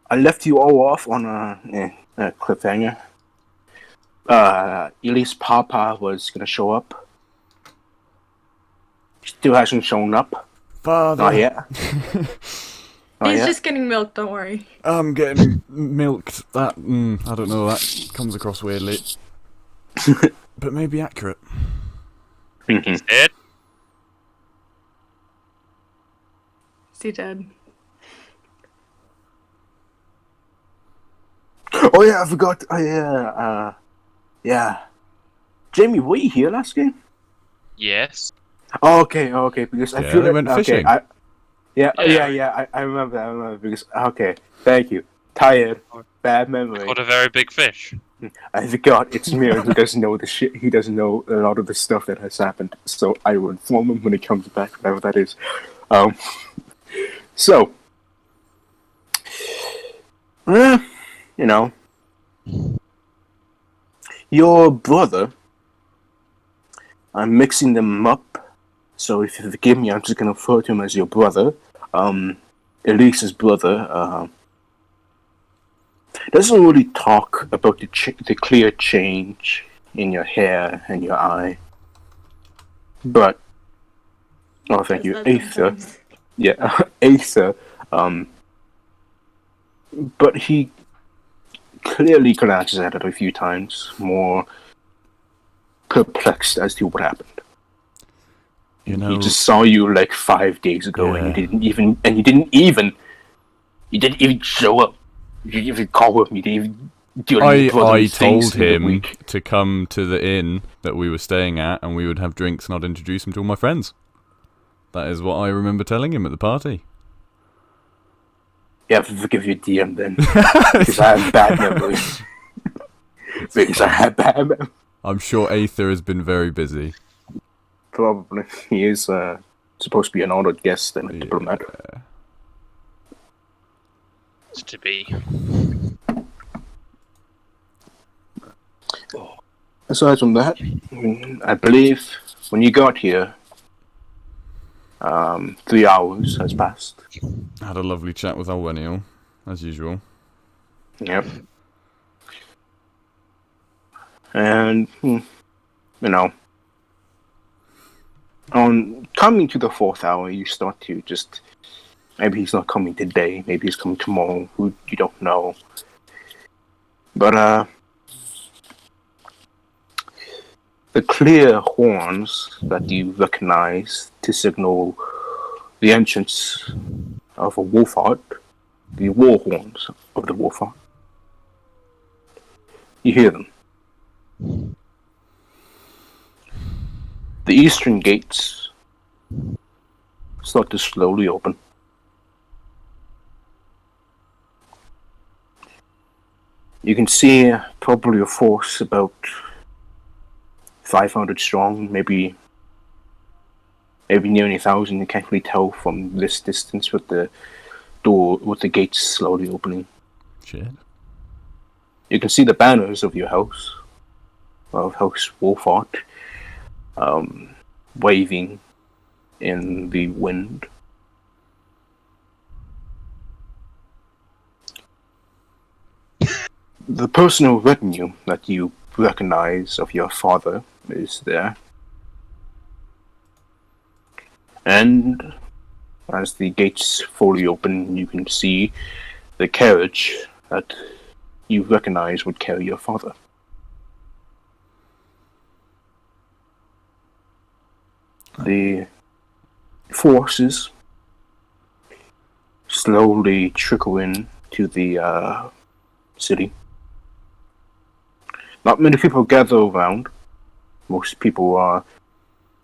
I left you all off on a cliffhanger. Elise Papa was gonna show up. Still hasn't shown up. Father. Not yet. Not He's yet. just getting milk, don't worry. I'm getting milked. That, I don't know, that comes across weirdly. But maybe accurate. He's dead. Is he dead? Oh yeah, I forgot. Oh yeah. Jamie, were you here last game? Yes. Oh, okay, because I Yeah, feel they went fishing. I Yeah. remember because okay, thank you. Tired, bad memory. Caught a very big fish. I forgot it's Mir who doesn't know the shit. He doesn't know a lot of the stuff that has happened. So I will inform him when he comes back, whatever that is. So, you know, your brother. I'm mixing them up. So if you forgive me, I'm just gonna refer to him as your brother. Elise's brother. Doesn't really talk about the clear change in your hair and your eye. But oh, thank you, Aether. Yeah, Aether. But he clearly glances at it a few times, more perplexed as to what happened. You know, He just saw you like 5 days ago, Yeah. and you didn't even show up. You didn't even call him. You didn't even do any I things told in the him week. to come to the inn that we were staying at, and we would have drinks, and I'd introduce him to all my friends. That is what I remember telling him at the party. You have to forgive your DM then, because I have bad memories. Because I have bad memories. I'm sure Aether has been very busy. Probably he is supposed to be an honored guest and a diplomat. It's to be. Aside from that, I believe when you got here, 3 hours has passed. Had a lovely chat with Alweniel, as usual. Yep. And, you know, on coming to the 4th hour, you start to just, maybe he's not coming today, maybe he's coming tomorrow, who you don't know. But, the clear horns that you recognize to signal the entrance of a wolf hut, the war horns of the wolf hut. You hear them. The eastern gates start to slowly open. You can see probably a force about 500 strong, maybe nearly 1,000. You can't really tell from this distance with the door, with the gates slowly opening. Shit. You can see the banners of your house, of House Wolfart, waving in the wind. The personal retinue that you recognize of your father is there. And as the gates fully open, you can see the carriage that you recognize would carry your father. The forces slowly trickle in to the city. Not many people gather around. Most people are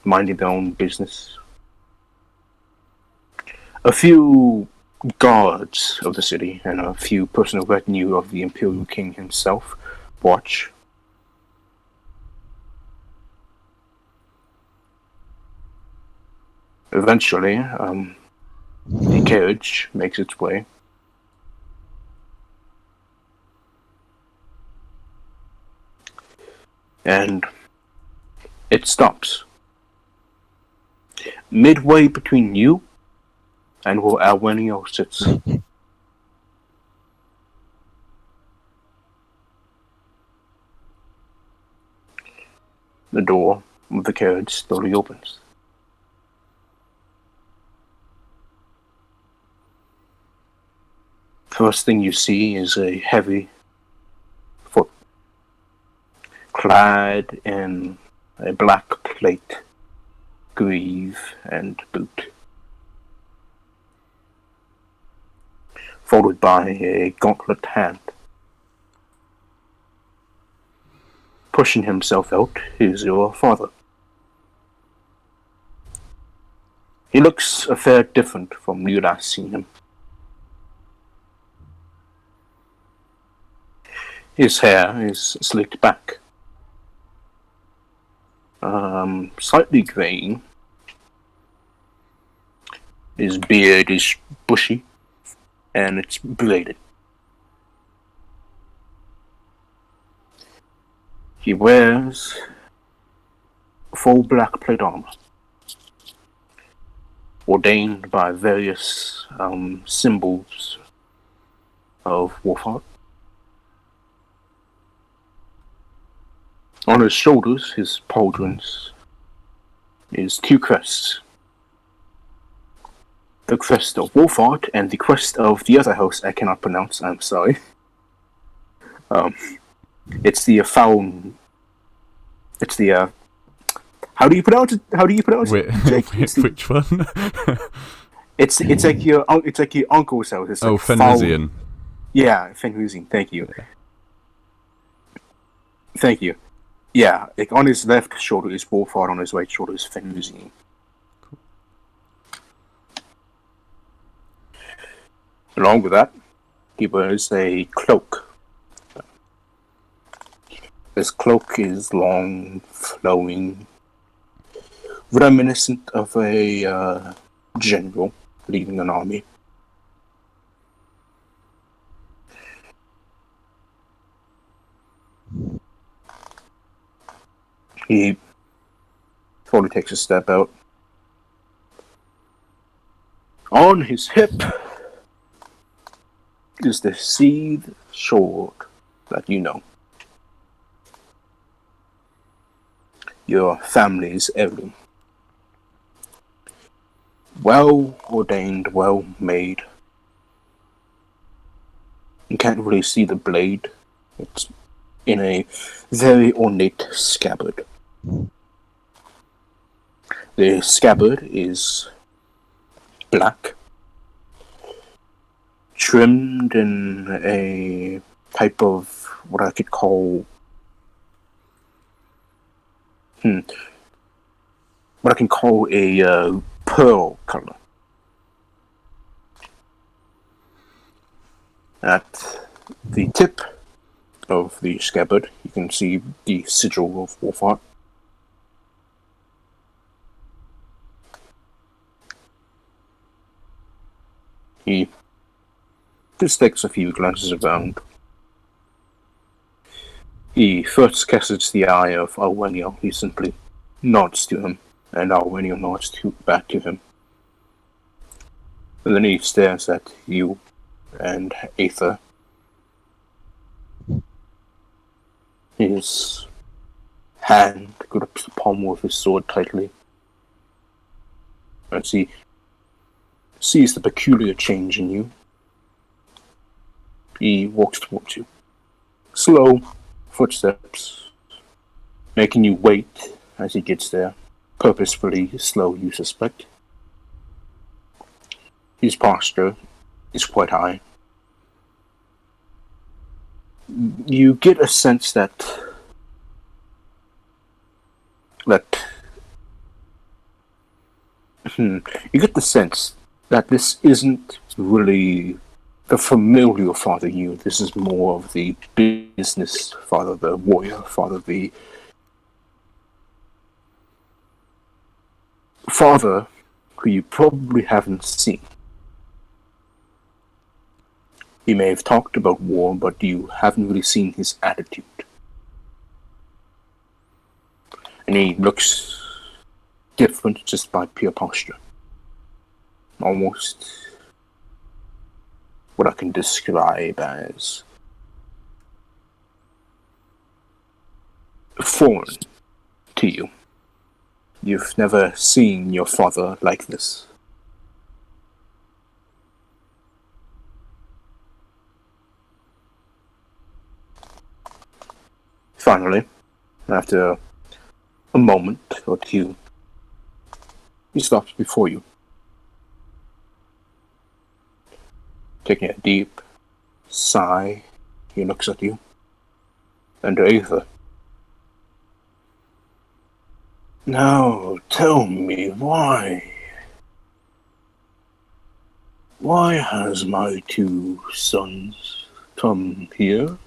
minding their own business. A few guards of the city and a few personal retinue of the Imperial King himself watch. Eventually, the carriage makes its way. And it stops. Midway between you and where Alweniel sits. The door of the carriage slowly opens. First thing you see is a heavy foot, clad in a black plate, greave, and boot, followed by a gauntlet hand. Pushing himself out is your father. He looks a fair different from you last seen him. His hair is slicked back, slightly graying. His beard is bushy, and it's braided. He wears full black plate armor, ordained by various symbols of Wolfheart. On his shoulders, his pauldrons, is two crests. The crest of Wolfheart and the crest of the other house I cannot pronounce, I'm sorry. It's the Faun. It's the how do you pronounce it? Jake, Which one? it's like your uncle's house. It's like Fenrisian. Yeah, Fenrisian. Thank you. Thank you. Yeah, like on his left shoulder is Wolfheart, on his right shoulder is Fenrisian. Cool. Along with that, he wears a cloak. His cloak is long, flowing, reminiscent of a general leading an army. He slowly takes a step out. On his hip is the seed sword that you know. Your family's heirloom. Well ordained, well made. You can't really see the blade. It's in a very ornate scabbard. The scabbard is black, trimmed in a type of what I could call what I can call a pearl color. At the tip of the scabbard, you can see the sigil of Wolfheart. He just takes a few glances around. He first catches the eye of Alwenio. He simply nods to him, and Alwenio nods back to him. And then he stares at you and Aether. His hand grips the pommel of his sword tightly as he sees the peculiar change in you. He walks towards you. Slow footsteps, making you wait as he gets there. Purposefully slow, you suspect. His posture is quite high. You get a sense that you get the sense that this isn't really the familiar father you. This is more of the business father, the warrior father, the father who you probably haven't seen. He may have talked about war, but you haven't really seen his attitude. And he looks different just by pure posture. Almost what I can describe as foreign to you. You've never seen your father like this. Finally, after a moment or two, he stops before you. Taking a deep sigh, he looks at you. And to Aether. Now, tell me why. Why has my two sons come here?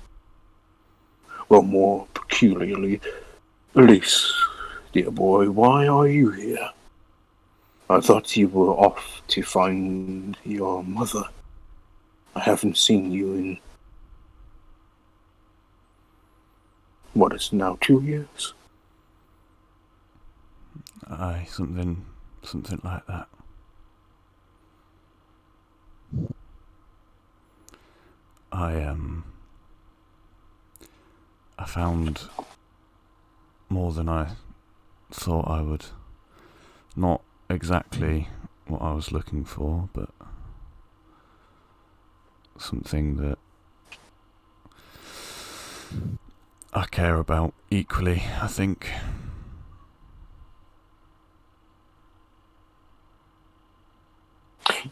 Well, more peculiarly, Elise, dear boy, why are you here? I thought you were off to find your mother. I haven't seen you in, what is it now, 2 years? Aye, something like that. I found more than I thought I would. Not exactly what I was looking for, but something that I care about equally, I think.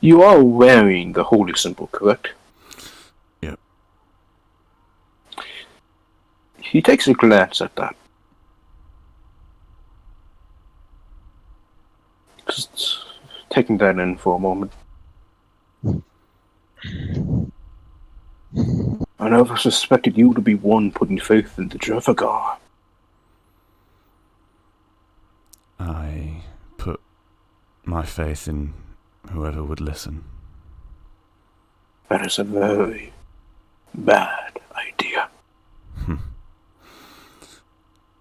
You are wearing the holy symbol, correct? Yep. He takes a glance at that. Just taking that in for a moment. I never suspected you to be one putting faith in the Dravagar. I put my faith in whoever would listen. That is a very bad idea.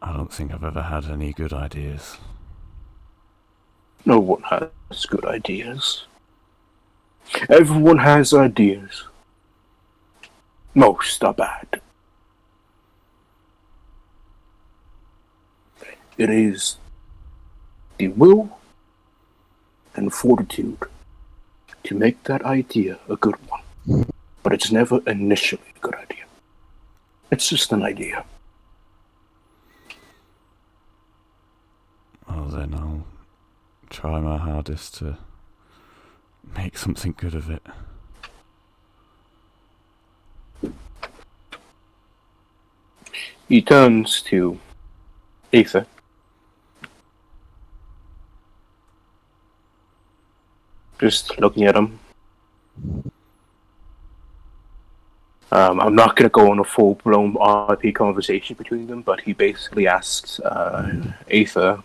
I don't think I've ever had any good ideas. No one has good ideas. Everyone has ideas. Most are bad. It is the will and fortitude to make that idea a good one. But it's never initially a good idea. It's just an idea. Well, then I'll try my hardest to make something good of it. He turns to Aether. Just looking at him. I'm not going to go on a full-blown RP conversation between them, but he basically asks Aether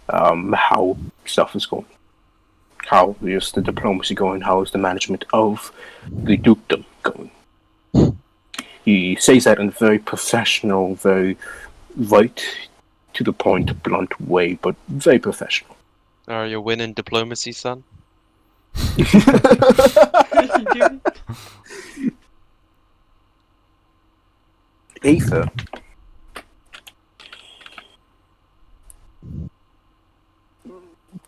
how stuff is going. How is the diplomacy going? How is the management of the dukedom going? He says that in a very professional, very right to the point, blunt way, but very professional. Are you winning diplomacy, son? Aether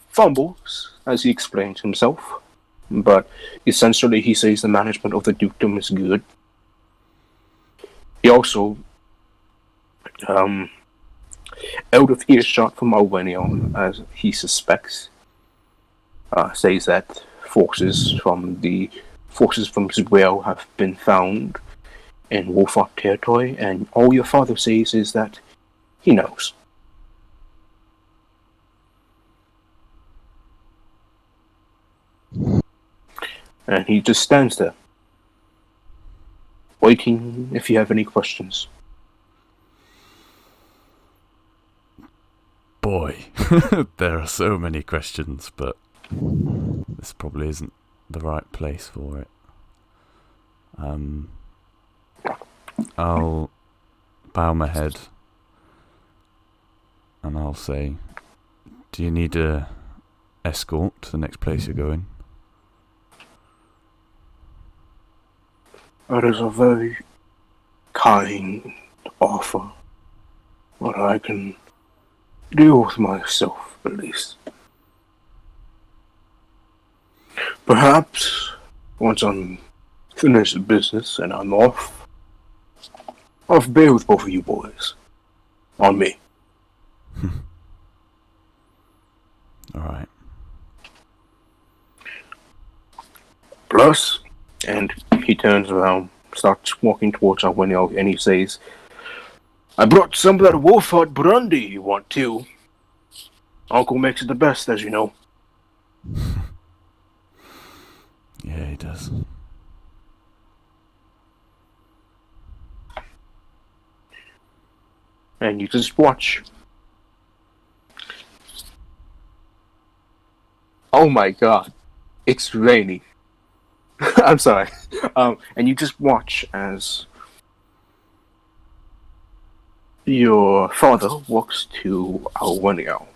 fumbles as he explains himself, but essentially he says the management of the dukedom is good. He also, out of earshot from Alwenion, as he suspects, says that forces from Zubel have been found in Wolfark territory, and all your father says is that he knows. And he just stands there, waiting if you have any questions. Boy, there are so many questions, but this probably isn't the right place for it. I'll bow my head and I'll say, do you need a escort to the next place you're going? That is a very kind offer, but I can deal with myself, at least. Perhaps, once I'm finished the business and I'm off, I'll bear with both of you boys. On me. Alright. Plus, and he turns around, starts walking towards Arwenio, and he says, I brought some of that Wolfheart brandy you want too. Uncle makes it the best, as you know. Yeah, he does. And you just watch. Oh my god. It's raining. I'm sorry. And you just watch as your father walks to Arwenio.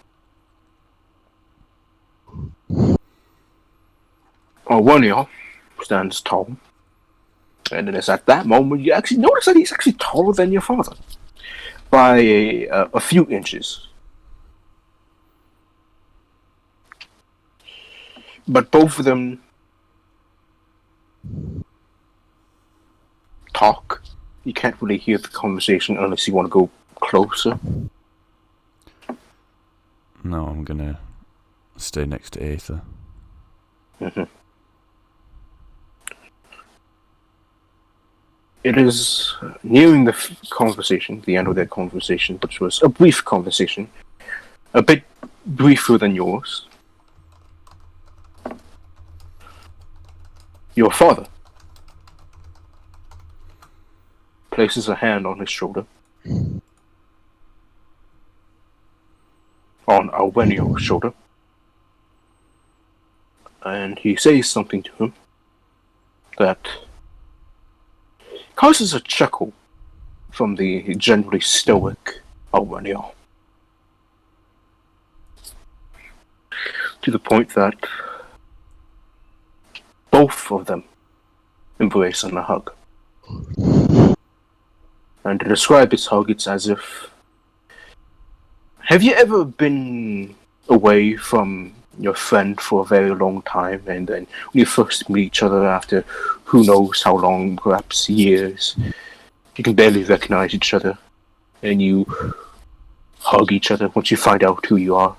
Arwenio stands tall. And it is at that moment you actually notice that he's actually taller than your father. By a few inches. But both of them talk. You can't really hear the conversation unless you want to go closer. No, I'm gonna stay next to Aether. Mm-hmm. It is nearing the conversation, the end of their conversation, which was a brief conversation. A bit briefer than yours. Your father places a hand on his shoulder. On Arwenio's shoulder. And he says something to him that causes a chuckle from the generally stoic Arwenio. To the point that both of them embrace in a hug. And to describe this hug, it's as if... Have you ever been away from your friend for a very long time, and then when you first meet each other after who knows how long, perhaps years, you can barely recognize each other, and you hug each other once you find out who you are?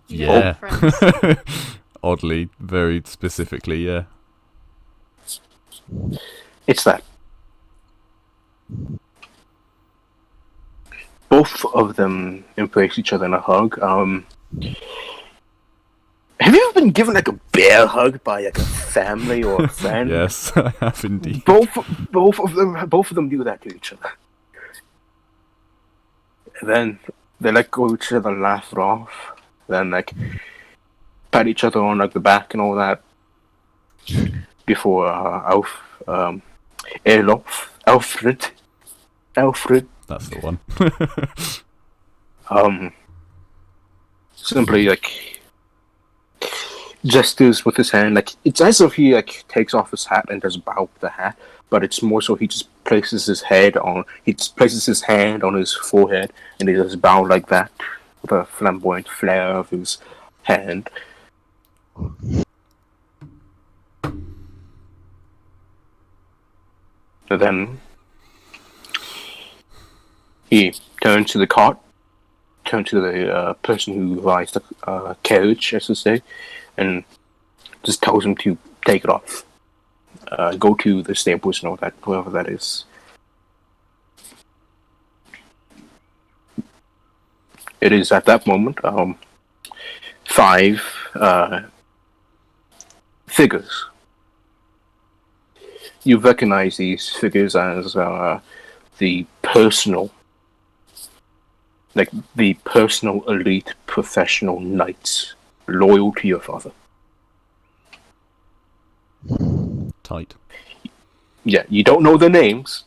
Yeah. Friends. Oddly, very specifically, yeah. It's that. Both of them embrace each other in a hug. Have you ever been given like a bear hug by like a family or a friend? Yes, I have indeed. Both of them do that to each other. And then they let go of each other, laugh it off, then like pat each other on like the back and all that. Before Alfred. That's the one. Simply like gestures with his hand, like it's as if he like takes off his hat and does bow with the hat, but it's more so he just places his hand on his forehead and he does bow like that with a flamboyant flare of his hand. And then he turns to the cart, turns to the person who rides the carriage, I should say, and just tells him to take it off. Go to the stables and all that, whoever that is. It is at that moment, 5 figures. You recognize these figures as the personal elite professional knights loyal to your father. Tight. Yeah, you don't know their names.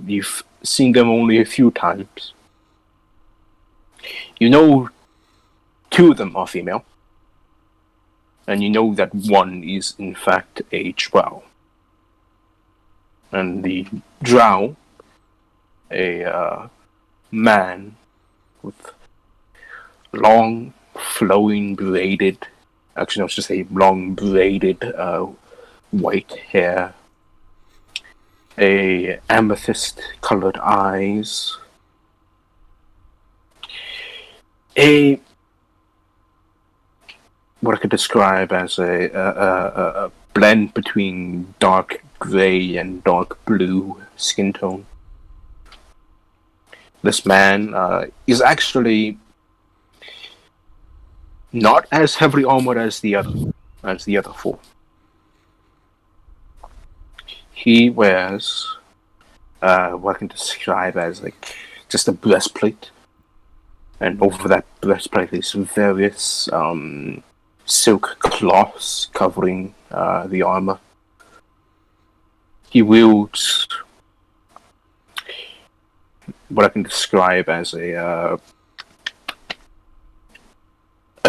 You've seen them only a few times. You know 2 of them are female. And you know that one is in fact a drow. And the drow, a man with long, flowing, braided. Actually, no, it's just a long, braided white hair, a amethyst-colored eyes, what I could describe as a blend between dark gray and dark blue skin tone. This man is actually not as heavily armored as the other four. He wears what I can describe as like just a breastplate, and over that breastplate is various silk cloths covering the armor. He wields what I can describe as a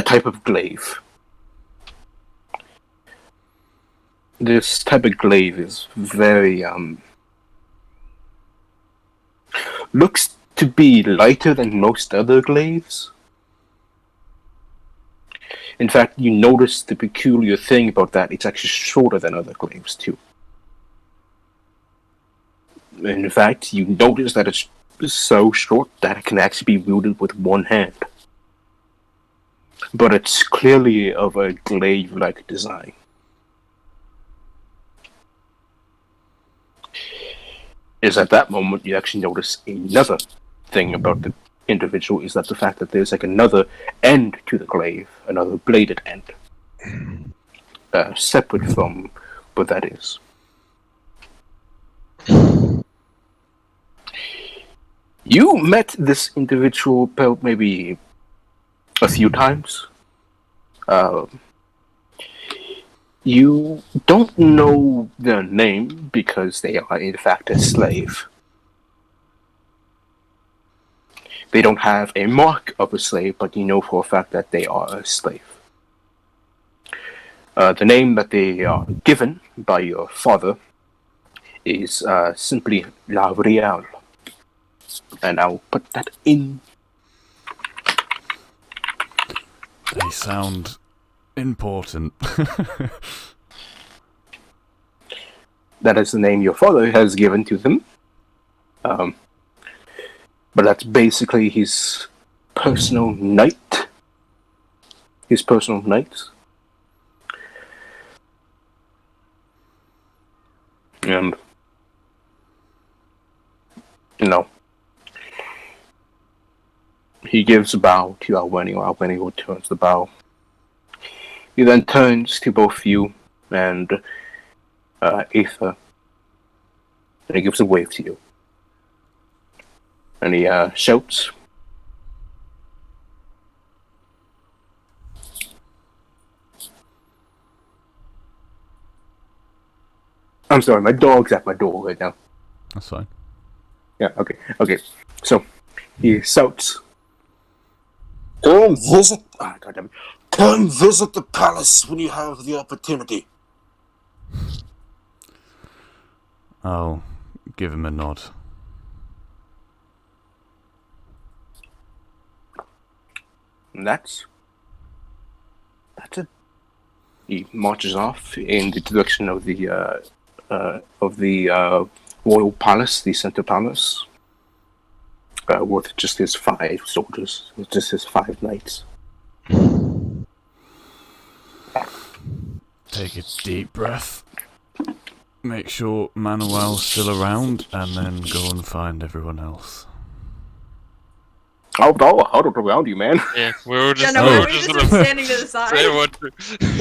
type of glaive. This type of glaive is very looks to be lighter than most other glaives. In fact, you notice the peculiar thing about that, it's actually shorter than other glaives too. In fact, you notice that it's so short that it can actually be wielded with one hand. But it's clearly of a glaive-like design. Is at that moment you actually notice another thing about the individual, is that the fact that there's like another end to the glaive, another bladed end, separate from what that is. You met this individual about maybe a few times. You don't know their name because they are in fact a slave. They don't have a mark of a slave, but you know for a fact that they are a slave. The name that they are given by your father is simply La Rial. And I'll put that in. They sound important. That is the name your father has given to them. But that's basically his personal knight. His personal knight. And, you know, he gives a bow to Alwenio. Alwenio returns the bow. He then turns to both you and Aether, and he gives a wave to you. And he shouts, I'm sorry, my dog's at my door right now. That's fine. Yeah, okay. So, he shouts, Come visit the palace when you have the opportunity. I'll give him a nod. and that's it. He marches off in the direction of the royal palace, the center palace, with just his 5 soldiers, with just his 5 knights. Take a deep breath. Make sure Manuel's still around, and then go and find everyone else. Oh, no, I don't around you, man. Yeah, we're just, Yeah, no, Oh. we're just like standing to the side.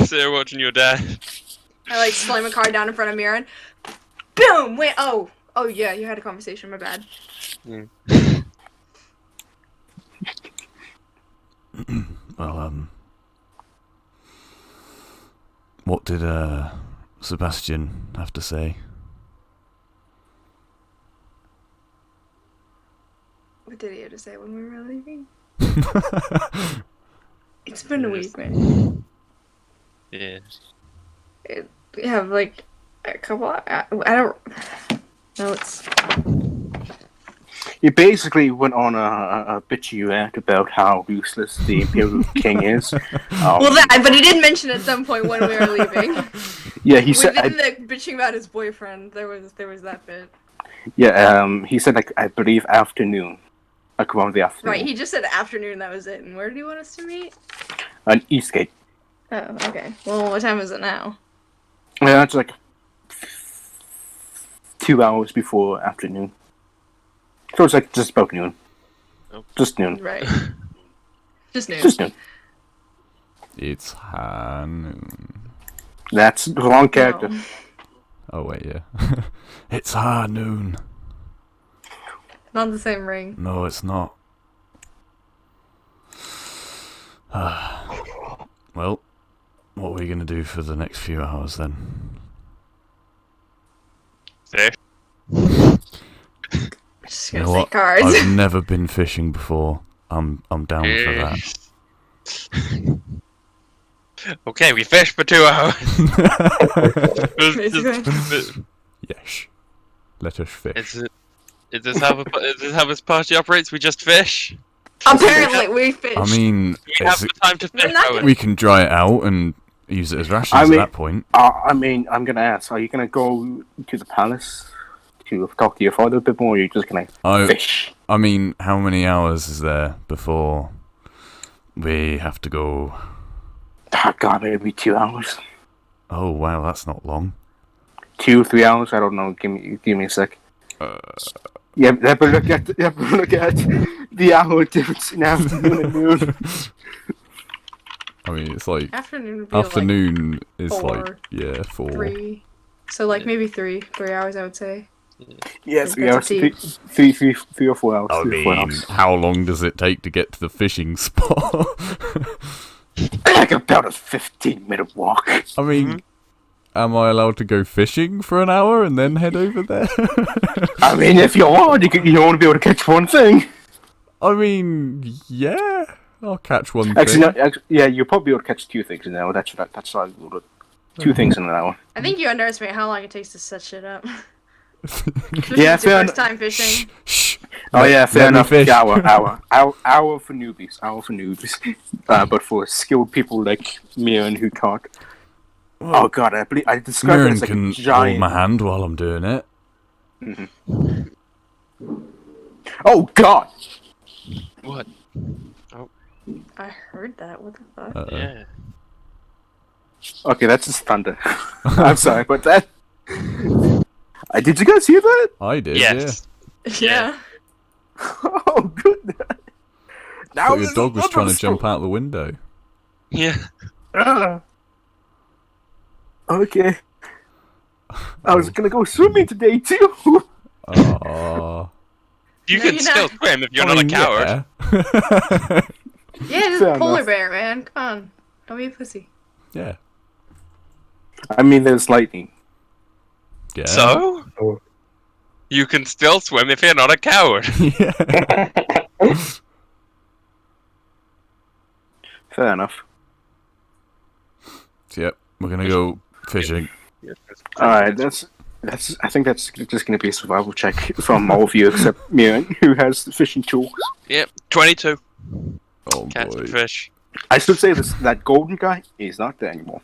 Sarah watching your dad. I like slam a card down in front of Mirren. Boom! Wait, oh yeah, you had a conversation, my bad. Well, what did Sebastian have to say? What did he have to say when we were leaving? It's been a week, man. Yeah. We have like a couple. I don't know. He basically went on a bitchy rant about how useless the Imperial King is. Well, but he did mention at some point when we were leaving. Yeah, he said. Within the bitching about his boyfriend, there was that bit. Yeah, he said like I believe afternoon, like around the afternoon. Right, he just said afternoon. That was it. And where did he want us to meet? An Eastgate. Oh, okay. Well, what time is it now? Yeah, it's like 2 hours before afternoon. So it's like just about noon. Oh. Just noon. Right. Just noon. Just noon. It's high noon. That's the wrong character. No. Oh wait, yeah. It's high noon. Not the same ring. No, it's not. Well, what are we gonna do for the next few hours then? Fish. Just You gonna know say what? cards. I've never been fishing before. I'm down for that. Okay, we fished for 2 hours. Basically. Yes. Let us fish. Is this how this party operates? We just fish? Apparently, we fished. I mean, Do we have the time to fish? We're not Owen? we can dry it out and use it as rations I mean- at that point. I mean, I'm gonna ask: are you gonna go to the palace to talk to your father a bit more, or are you just gonna fish? I mean, how many hours is there before we have to go? Oh God, maybe 2 hours, Oh wow, that's not long. 2-3 hours. I don't know. Give me a sec. Yeah, but look at the hour difference in afternoon and noon. I mean, it's like Afternoon would be afternoon is 4, like 4. like 3. So like maybe 3 hours, I would say. Yeah, That's 3 hours. a tea. 3 or 4 hours. I 3 or 4 mean, hours. how long does it take to get to the fishing spot? Like about a 15-minute walk. I mean, am I allowed to go fishing for an hour and then head over there? I mean, if you want, you want to be able to catch one thing. I mean, yeah, I'll catch one Actually, thing. no, yeah, you'll probably be able to catch 2 things in an hour. That's how I would 2 things in an hour. I think you underestimate how long it takes to set shit up. Yeah, It's your fair first time fishing. Shh. Oh yeah, fair Let me enough. fish. Hour for newbies. But for skilled people like Miran who can't. Oh God, I believe I described it Mirren as like can a hold giant. my hand while I'm doing it. Oh God! What? I heard that. What the fuck? Uh-oh. Yeah. Okay, that's just thunder. I'm sorry, but that. Did you guys hear that? I did, Yes. Yeah. Oh goodness! yeah. Thought your dog was trying to jump out the window. Yeah. Okay. I was gonna go swimming today too. Aww. You No, can you're still not. swim if you're not a coward. Yeah. Yeah, just Fair a polar enough. bear, man. Come on. Don't be a pussy. Yeah. I mean, there's lightning. Yeah. So? You can still swim if you're not a coward. yeah. Fair enough. So, yep, we're gonna go fishing. All right, I think that's just gonna be a survival check from all of you except Miran, who has the fishing tools. Yep, 22. Oh Catch boy. the fish. I should say that golden guy is not there anymore.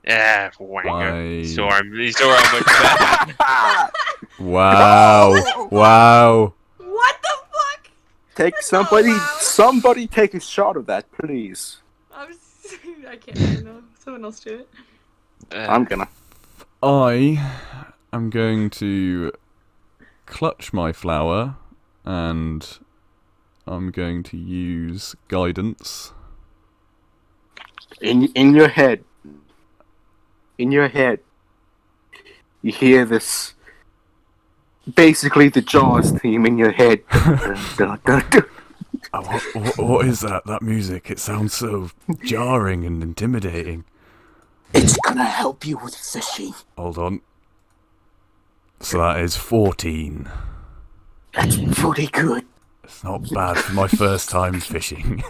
Yeah, Why? wanker. He saw how much that. Wow. Wow. What the fuck? Take That's not somebody, allowed. somebody take a shot of that, please. I can't even know. Someone else do it. I'm gonna. I am going to clutch my flower and I'm going to use guidance. In your head. In your head. You hear this. Basically, the Jaws theme in your head. Dun, dun, dun, dun. What is that? That music? It sounds so jarring and intimidating. It's gonna help you with fishing. Hold on. So that is 14. That's pretty good. It's not bad for my first time fishing.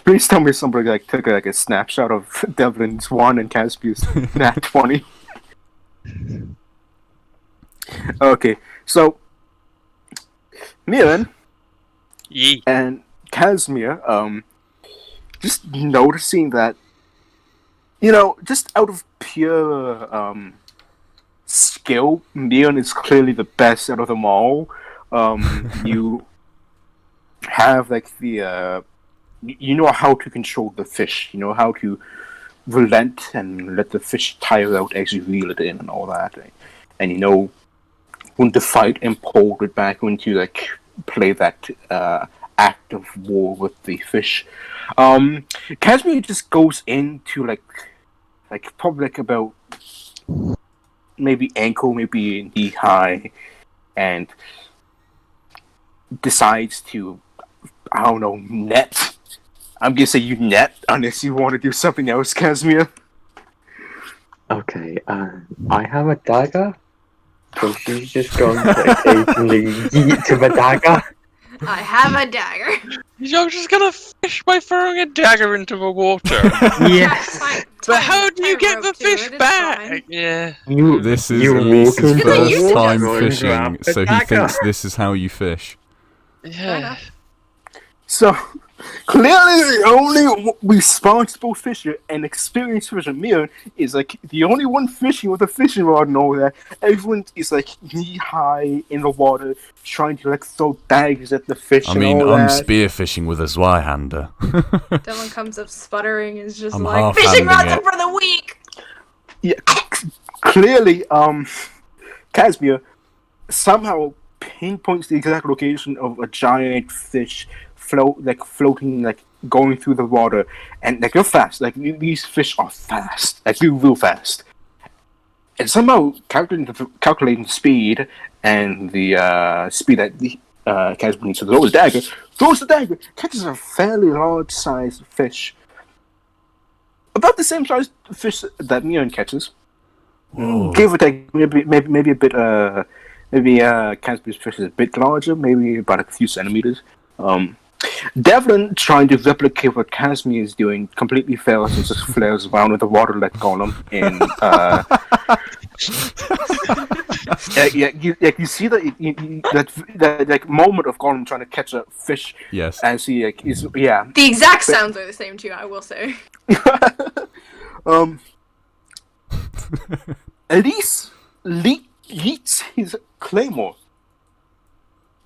Please tell me somebody took a snapshot of Devlin's 1 and Caspian's nat 20. Okay, So, Miran Yee. and Casimir, just noticing that, just out of pure skill, Miran is clearly the best out of them all. You have like you know how to control the fish. You know how to relent and let the fish tire out as you reel it in and all that, and you know when to fight and pull it back, when to like play that act of war with the fish. Casimir just goes into like probably like about maybe ankle, maybe knee high, and decides to, I don't know, net. I'm gonna say you net unless you want to do something else, Casimir. Okay, I have a dagger, so she's just going to occasionally yeet to the dagger. I have a dagger. You're just gonna fish by throwing a dagger into the water. Yes! But how do you get the Tightrope to fish it, it's back? fine. Yeah. This is you Elise's walk into the first time water and fishing, grab the so he dagger. thinks this is how you fish. Yeah. So clearly, the only responsible fisher and experienced fisher, Miran, is like the only one fishing with a fishing rod and all that. Everyone is like knee high in the water, trying to like throw daggers at the fish. I mean, and all I'm that. spearfishing with a Zweihander. Dylan comes up sputtering and is just I'm like, fishing half-handing rods are it. for the weak! Yeah, clearly, Casimir somehow pinpoints the exact location of a giant fish floating, like going through the water, and like they're fast. Like these fish are fast, like they're real fast. And somehow calculating the speed and the speed that the Casimir needs to throw the dagger, catches a fairly large-sized fish, about the same size fish that Miran catches. Whoa. Give or take, maybe a bit. Maybe Caspian's fish is a bit larger, maybe about a few centimeters. Devlin, trying to replicate what Casimir is doing, completely fails and just flares around with the water like Gollum. And you see that like moment of Gollum trying to catch a fish Yes. as he is, yeah. The exact sounds are the same too, I will say. Elise yeets his claymore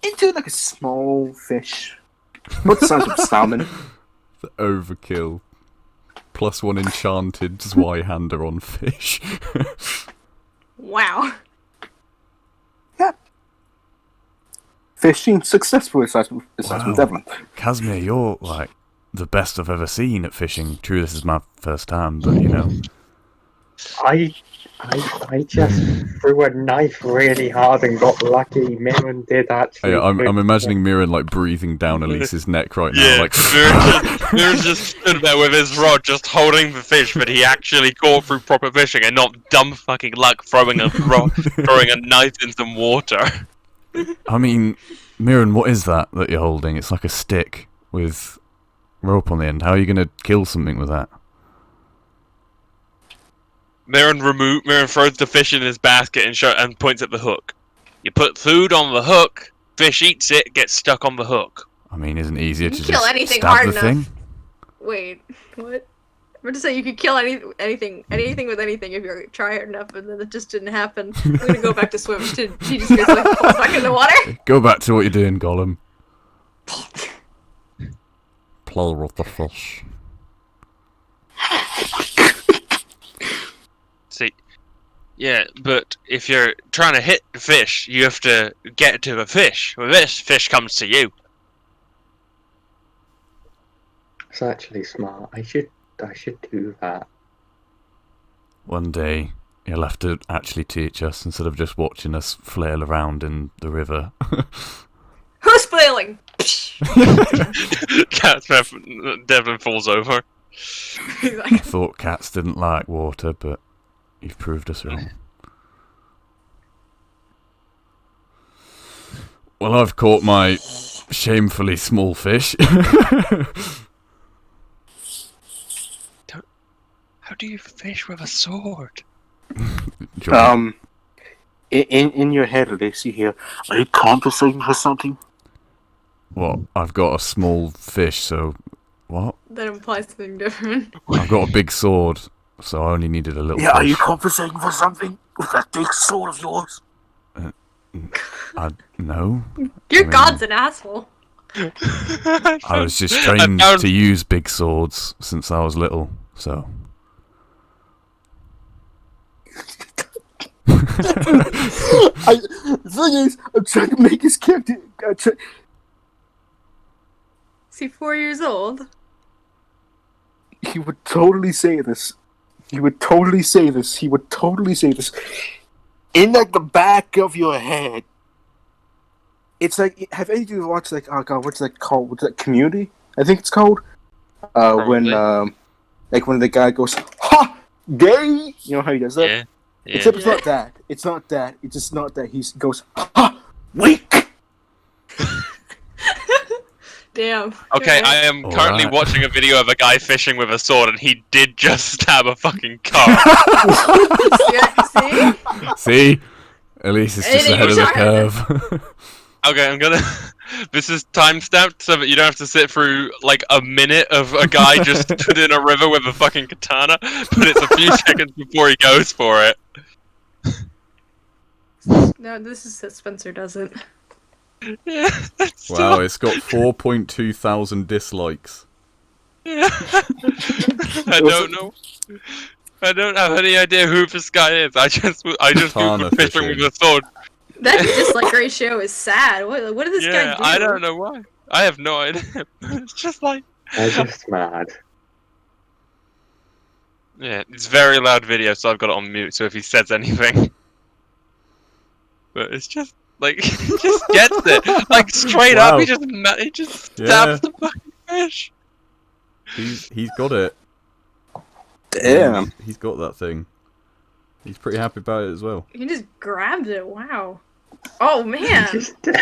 into like a small fish, about the size of salmon. The overkill. +1 enchanted Zweihander on fish. Wow. Yeah. Fishing successful aside from Wow. Devlin. Casimir, you're like the best I've ever seen at fishing. True, this is my first time, but you know. I just threw a knife really hard and got lucky. Miran did actually. I'm imagining Miran like breathing down Elise's neck right now, Yeah, like. Mirror's just stood there with his rod, just holding the fish, but he actually caught through proper fishing and not dumb fucking luck throwing a knife in some water. I mean, Miran, what is that you're holding? It's like a stick with rope on the end. How are you gonna kill something with that? Mirren throws the fish in his basket and points at the hook. You put food on the hook, fish eats it, gets stuck on the hook. I mean, isn't it easier to You just kill anything stab hard the enough. thing? Wait, what? I'm going to say you could kill anything with anything if you try hard enough, and then it just didn't happen. I'm going to go back to swim. She just gets like pulled back in the water. Go back to what you're doing, Gollum. Play with the fish. See, yeah, but if you're trying to hit the fish, you have to get to the fish. With this, fish comes to you. It's actually smart. I should do that. One day, you'll have to actually teach us instead of just watching us flail around in the river. Who's flailing? Devlin falls over. He's like, Thought cats didn't like water, but you've proved us wrong. Well, I've caught my shamefully small fish. How do you fish with a sword? In your head, Lacey, here, are you compensating for something? What? I've got a small fish, so what? That implies something different. I've got a big sword, so I only needed a little Yeah, are fish. you compensating for something with that big sword of yours? No. Your I mean- god's an asshole. I was just trained to use big swords since I was little, so. The thing is, I'm trying to make his character. Is he 4 years old? He would totally say this. He would totally say this. He would totally say this. In like the back of your head. It's like, have any of you watched like, oh god, what's that called? What's that, Community? I think it's called. When like when the guy goes, ha, gay. You know how he does that? Yeah. Except it's not that. It's not that. It's just not that. He goes, ha, weak. Damn. Okay, I am currently Alright. watching a video of a guy fishing with a sword, and he did just stab a fucking car. See? See? At least it's just Anything ahead of the you're curve. Okay, I'm gonna. This is time stamped so that you don't have to sit through like a minute of a guy just stood in a river with a fucking katana, but it's a few seconds before he goes for it. No, this is what Spencer doesn't. Yeah, that's Wow, it's got 4.2 thousand dislikes. Yeah. I don't know. I don't have any idea who this guy is. I just Katana googled fishing fishing. with a sword. That dislike ratio is sad. What did this Yeah, guy do? I don't know why. I have no idea. It's just like, I'm just mad. yeah, it's very loud video, so I've got it on mute. So if he says anything, but it's just like he just gets it, like straight Wow. up. He just stabs the fucking fish. He's got it. Damn. He's got that thing. He's pretty happy about it as well. He just grabbed it. Wow. Oh man. Just What the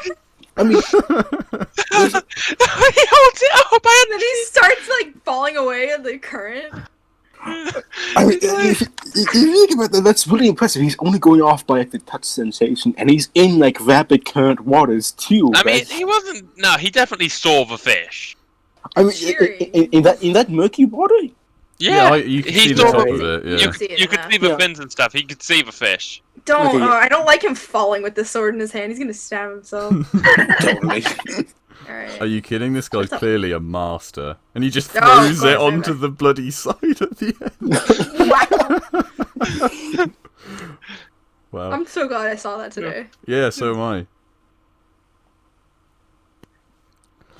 fuck? I mean, He holds it up, And then he starts like falling away in the current. I mean, if you think about that, that's really impressive. He's only going off by like the touch sensation, and he's in like rapid current waters too. I mean, That's- he wasn't. No, he definitely saw the fish. I mean, cheering. in that murky water. Yeah, you can he see the saw top the- of it, You, yeah. See it you in could that. see the Yeah. fins and stuff. He could see the fish. Don't. Okay, yeah. I don't like him falling with the sword in his hand. He's gonna stab himself. Totally. Alright. Are you kidding? This guy's What's up? clearly a master. And he just Oh, throws of it course, onto I know. the bloody side at the end. Wow. Wow. I'm so glad I saw that today. Yeah, so am I.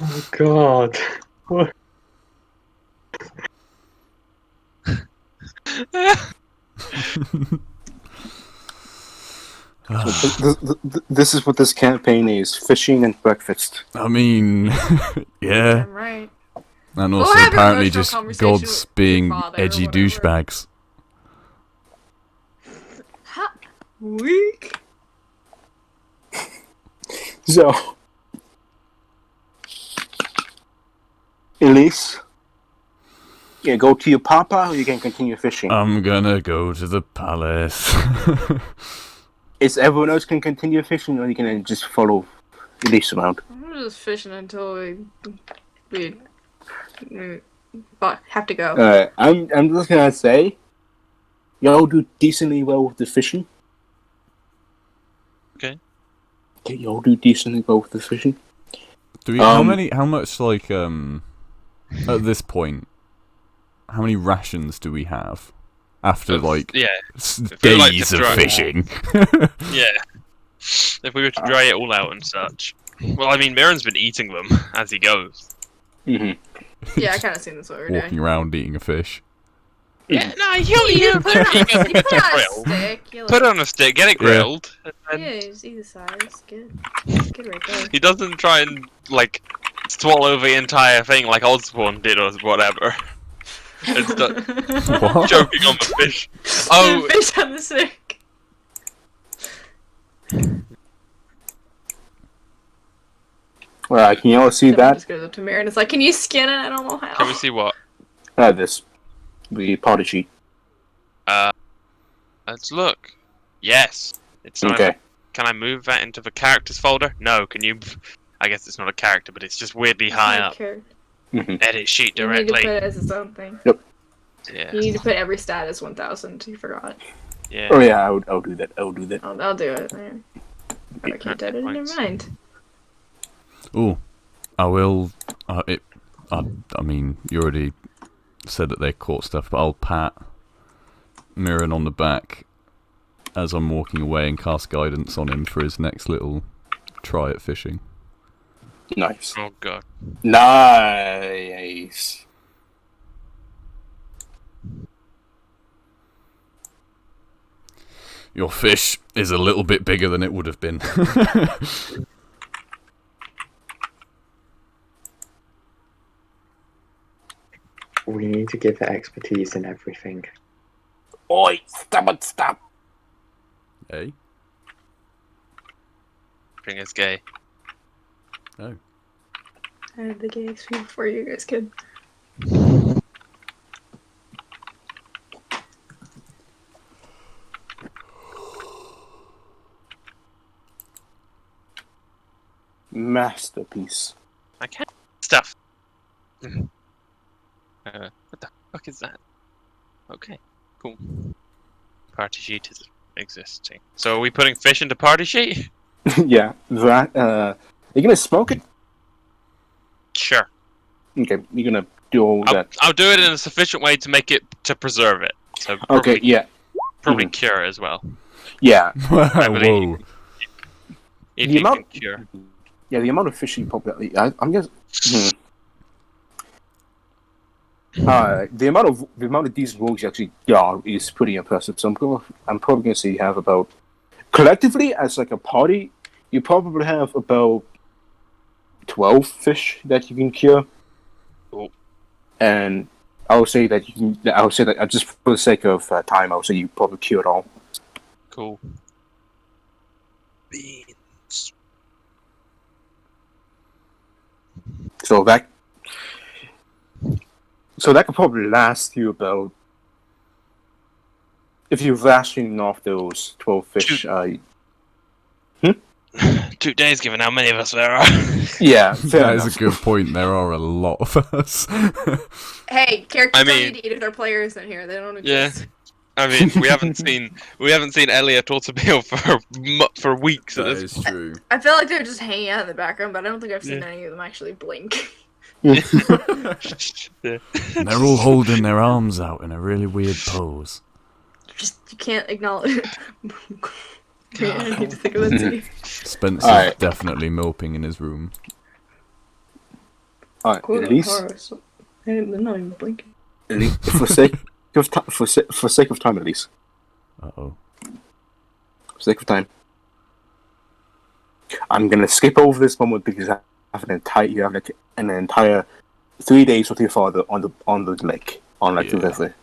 oh god. What? This is what this campaign is: fishing and breakfast. I mean, yeah. I'm right. And We'll also have an apparently emotional just conversation gods with your being father or edgy whatever. douchebags. Ha! Weak. So, Elise, you go to your papa, or you can continue fishing. I'm gonna go to the palace. Is everyone else can continue fishing, or you can just follow Elise around? I'm just fishing until we but have to go. I'm just gonna say, y'all do decently well with the fishing. Okay. Okay, y'all do decently well with the fishing. Do we? How much like at this point? How many rations do we have after like Yeah, days we like to of try- fishing? yeah. If we were to dry it all out and such. Well, I mean, Mirren's been eating them as he goes. Mm-hmm. Yeah, I kind of seen this every day. Walking around eating a fish. Yeah, no, you Put it on, you you can put it on a grill. stick. You Put it on a stick, get it grilled. And yeah, just either side. It's good. It's good right there. he doesn't try and, like, swallow the entire thing like Osborne did or whatever. It's What? joking on the fish. Oh, Fish on the stick. Well, can you all see Someone that? just goes up to Mary and it's like, can you skin it? I don't know how. can we see what? This, the party sheet. Let's look. Yes. It's time. Okay. Can I move that into the characters folder? No. Can you? I guess it's not a character, but it's just weirdly high I up. care. Edit sheet You need to directly. put it as its own thing. Yeah. You need to put every stat as 1,000. You forgot. Yeah. Oh yeah, I'll do that. I'll do that. I'll do it. Man. I can't edit it. Never mind. Oh, I will. I mean, you already said that they caught stuff, but I'll pat Mirren on the back as I'm walking away and cast guidance on him for his next little try at fishing. Nice. Oh god. Nice. Your fish is a little bit bigger than it would have been. We need to give it expertise in everything. Oi, stop. Hey? Bring us gay. Oh. I had the gay XP before you guys could. Masterpiece. I can't stuff. What the fuck is that? Okay, cool. Party sheet is existing. So are we putting fish into party sheet? Yeah, that, you gonna smoke it? Sure. Okay, you're gonna do all that. I'll do it in a sufficient way to make it to preserve it. So Okay, probably, yeah. probably cure as well. Yeah, Whoa. If The you amount- can cure. yeah, the amount of fish you probably... I'm just... the amount of decent rogues you actually got is pretty impressive. So I'm probably gonna say you have about... Collectively, as like a party, you probably have about 12 fish that you can cure. Cool. And I would say that just for the sake of time, I would say you probably cure it all. Cool. Beans. So that could probably last you about, if you're rationing off those 12 fish. 2 days, given how many of us there are. Yeah, fair That enough. is a good point. There are a lot of us. Hey, characters I don't mean- need to eat if they're players in here. They don't Yeah. exist. I mean, we haven't seen Elliot or Tabeel for weeks at That this. is true. I feel like they're just hanging out in the background, but I don't think I've seen Yeah. any of them actually blink. Yeah. And they're all holding their arms out in a really weird pose. You can't acknowledge it. I need to think of that too. Spencer's Alright. definitely moping in his room. Alright, Cool, at least horror, so- they're not even blinking. for sake of time, at least. Uh-oh. For sake of time. I'm gonna skip over this moment because I have an entire 3 days with your father on the lake on the Yeah. river.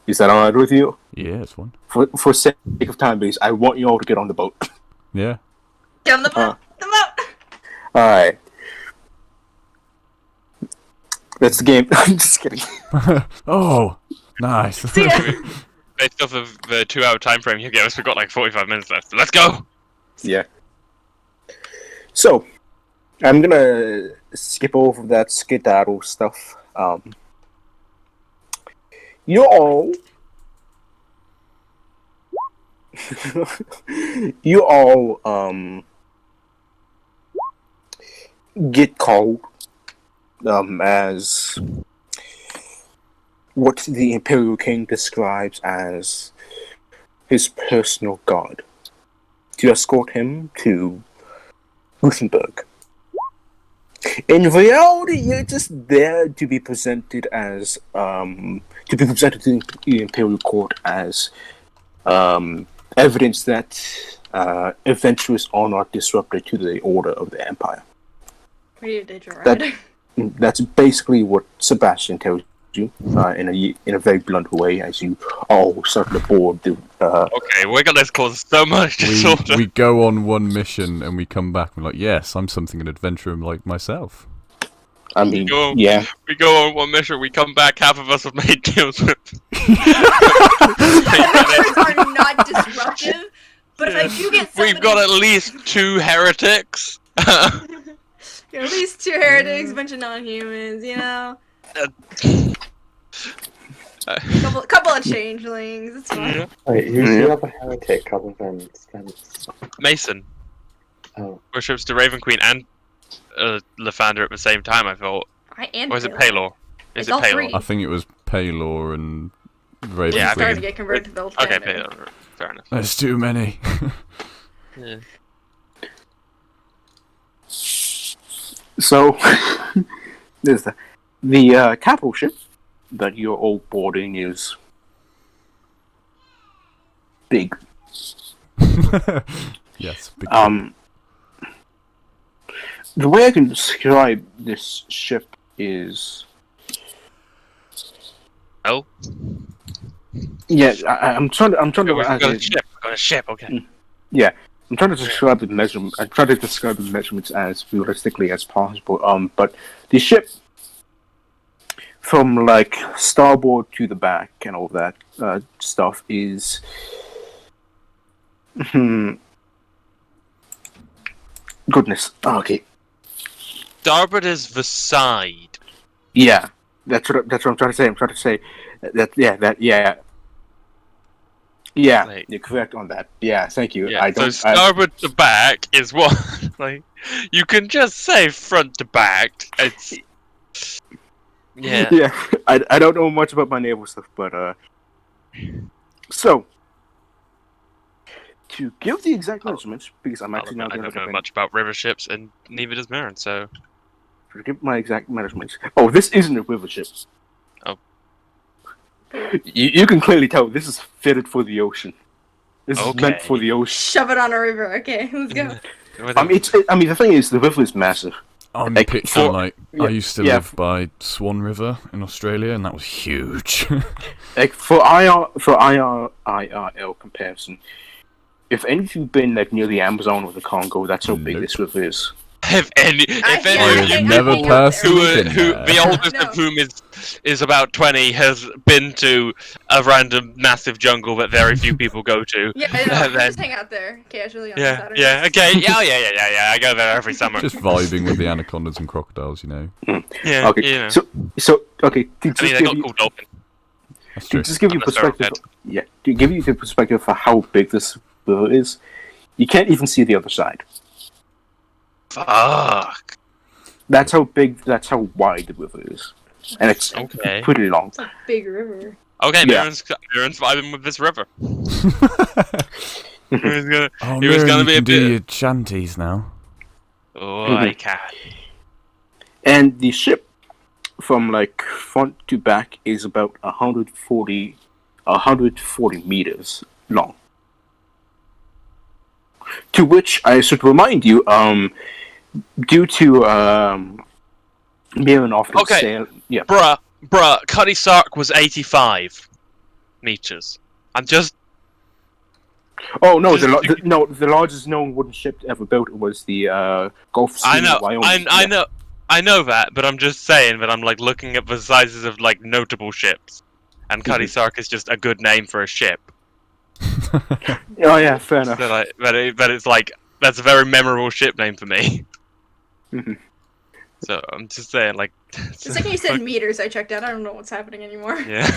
Is that alright with you? Yeah, it's fun. For sake of time, please, I want you all to get on the boat. Yeah. Get on the boat! The boat! Alright. That's the game. I'm just kidding. Oh, nice. See ya! Based off of the 2-hour time frame you gave us, we've got like 45 minutes left. So let's go. Yeah. So, I'm gonna skip over that skedaddle stuff. You all get called as what the Imperial King describes as his personal guard to escort him to Ruthenberg. In reality, you're just there to be presented as to the Imperial Court as evidence that adventurers are not disrupted to the order of the Empire. Pretty digital, That- right? That's basically what Sebastian tells you in a very blunt way, as you all circle aboard the. Okay, we're gonna cause so much disorder. we go on one mission and we come back and we're like, yes, I'm something an adventurer like myself. I mean, Go. yeah. We go on one mission, we come back, half of us have made deals with. Adventurers are we've got at least 2 heretics. At least 2 heretics, a bunch of non-humans, you know. Couple of changelings. It's fine. Wait, who's the other heretic other than Spence? Mason Oh, worships the Raven Queen and Lathander at the same time, I thought. Or is it Palor? It's Is it all Palor? three. I think it was Palor and Raven Yeah, I Starting Queen. to get converted to the old Okay, fandom. Palor. Fair enough. There's too many. Yeah. So, there's the capital ship that you're all boarding is big. Yes. Big The way I can describe this ship is, Oh, yeah, I'm trying to. we've got a ship. We've got a ship. Okay. Yeah, I'm trying to describe the measurement. I try to describe the measurements as realistically as possible. But the ship, from like starboard to the back and all that stuff, is. Goodness. Okay. Starboard is the side. Yeah, that's what I'm trying to say. I'm trying to say that. Yeah, Like- you're correct on that. Yeah, thank you. Yeah. I don't. So starboard to back is what? Like, you can just say front to back. It's. Yeah. Yeah, I don't know much about my naval stuff, but so to give the exact measurements, because I'm actually not I going don't know to much about river ships, and neither does Mirren. So. to give my exact measurements. Oh, this isn't a river ship. Oh. You can clearly tell this is fitted for the ocean. This is meant Okay. for the ocean. Shove it on a river. Okay, let's go. I mean, the thing is, the river is massive. I'm like, picturing for- like yeah, I used to yeah. live by Swan River in Australia, and that was huge. Like for IRL comparison, if any of you've been like near the Amazon or the Congo, that's how big Nope. this river is. If any I've of you never hang out personally there. been who there. the oldest No. of whom is about 20 has been to a random massive jungle that very few people go to. Yeah, I know. And then- Just hang out there casually on Yeah, Saturdays. yeah, okay, yeah. I go there every summer. Just vibing with the anacondas and crocodiles, you know. Yeah, Okay, you know. so okay, to I just mean, they give got you, cool dolphins. That's to true. just give you Unless they're perspective. Yeah, to give you the perspective for how big this river is, you can't even see the other side. Fuck. That's how big. That's how wide the river is, and it's Okay. pretty long. It's a big river. Okay, Yeah. Mirren's vibing with this river. He was gonna, Oh, he was Mirren, gonna you be a can do bit. your shanties now. Oh, I can. And the ship, from like front to back, is about 140 meters long. To which I should remind you, due to Mirren often Okay. sail, yeah, Bruh, Cuddy Sark was 85 meters. I'm just. oh no, Just- the largest known wooden ship ever built was the Gulf Stream I know, Wyoming. I know that, but I'm just saying that I'm like looking at the sizes of like notable ships, and Cuddy Sark is just a good name for a ship. Oh yeah, fair enough. That it's like that's a very memorable ship name for me. Mhm. So I'm just saying, like, The second you said meters, I checked out. I don't know what's happening anymore. yeah,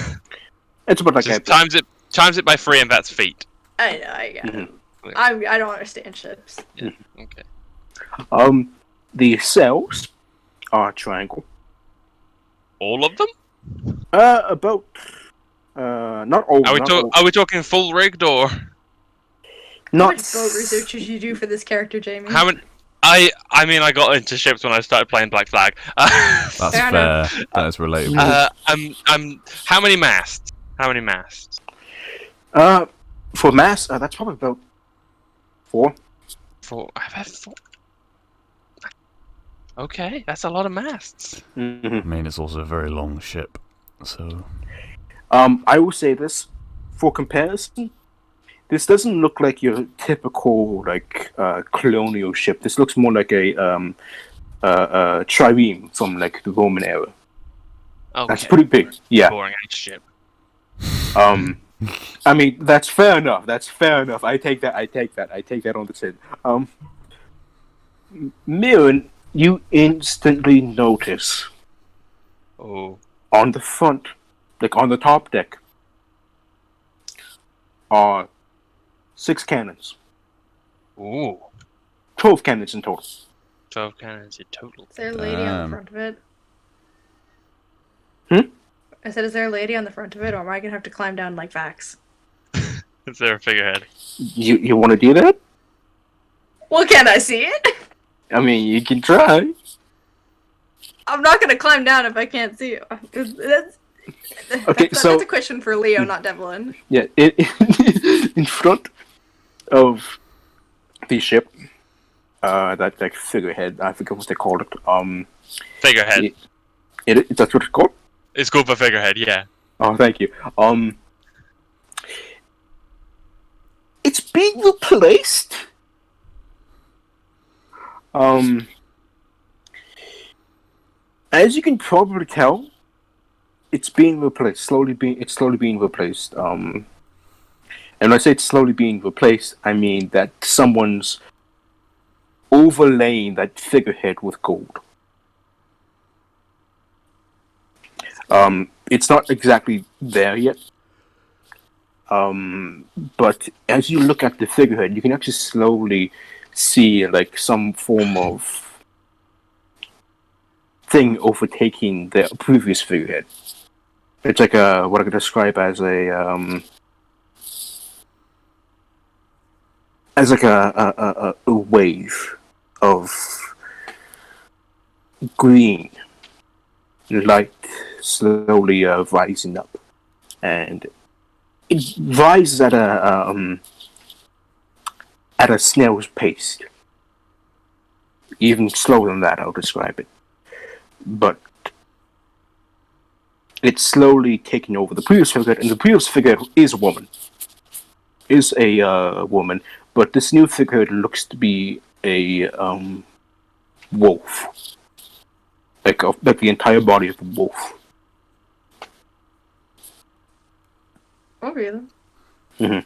It's about like just times it by 3, and that's feet. I know. I got it. Mhm. I don't understand ships. Okay. the sails are triangle. All of them? About not all. Are we not all. are we talking full rigged or How Not much boat research did you do for this character, Jamie? how many? I mean, I got into ships when I started playing Black Flag. That's Fair fair. enough. That is relatable. I'm. How many masts? How many masts? For mass, that's probably about 4. I've had 4. Okay, that's a lot of masts. Mm-hmm. I mean, it's also a very long ship, so I will say this for comparison. This doesn't look like your typical like colonial ship. This looks more like a trireme from like the Roman era. Okay. That's pretty big. Yeah. Boring ass ship. I mean, that's fair enough. That's fair enough. I take that. I take that on the chin. Mirren, you instantly notice Oh. on the front, like on the top deck, are 6 cannons. Ooh. 12 cannons in total. 12 cannons in total. Is there a lady on the Damn. front of it? Hmm? I said, is there a lady on the front of it, or am I gonna have to climb down like Vax? Is there a figurehead? You want to do that? Well, can't I see it? I mean, you can try. I'm not gonna climb down if I can't see it. Okay, so- that's a question for Leo, not Devlin. Yeah, in front of the ship, that like figurehead, I forget what they called it. Figurehead. That's what it's called. It's called for figurehead, yeah. Oh, thank you. It's being replaced. As you can probably tell, it's being replaced. It's slowly being replaced. And when I say it's slowly being replaced, I mean that someone's overlaying that figurehead with gold. It's not exactly there yet. But as you look at the figurehead, you can actually slowly see like some form of thing overtaking the previous figurehead. It's like what I could describe as a wave of green light slowly rising up, and it rises at a snail's pace. Even slower than that, I'll describe it. But it's slowly taking over the previous figure, and the previous figure is a woman. Is a woman, but this new figure looks to be a wolf. Like the entire body of a wolf. Okay then. Mm-hmm.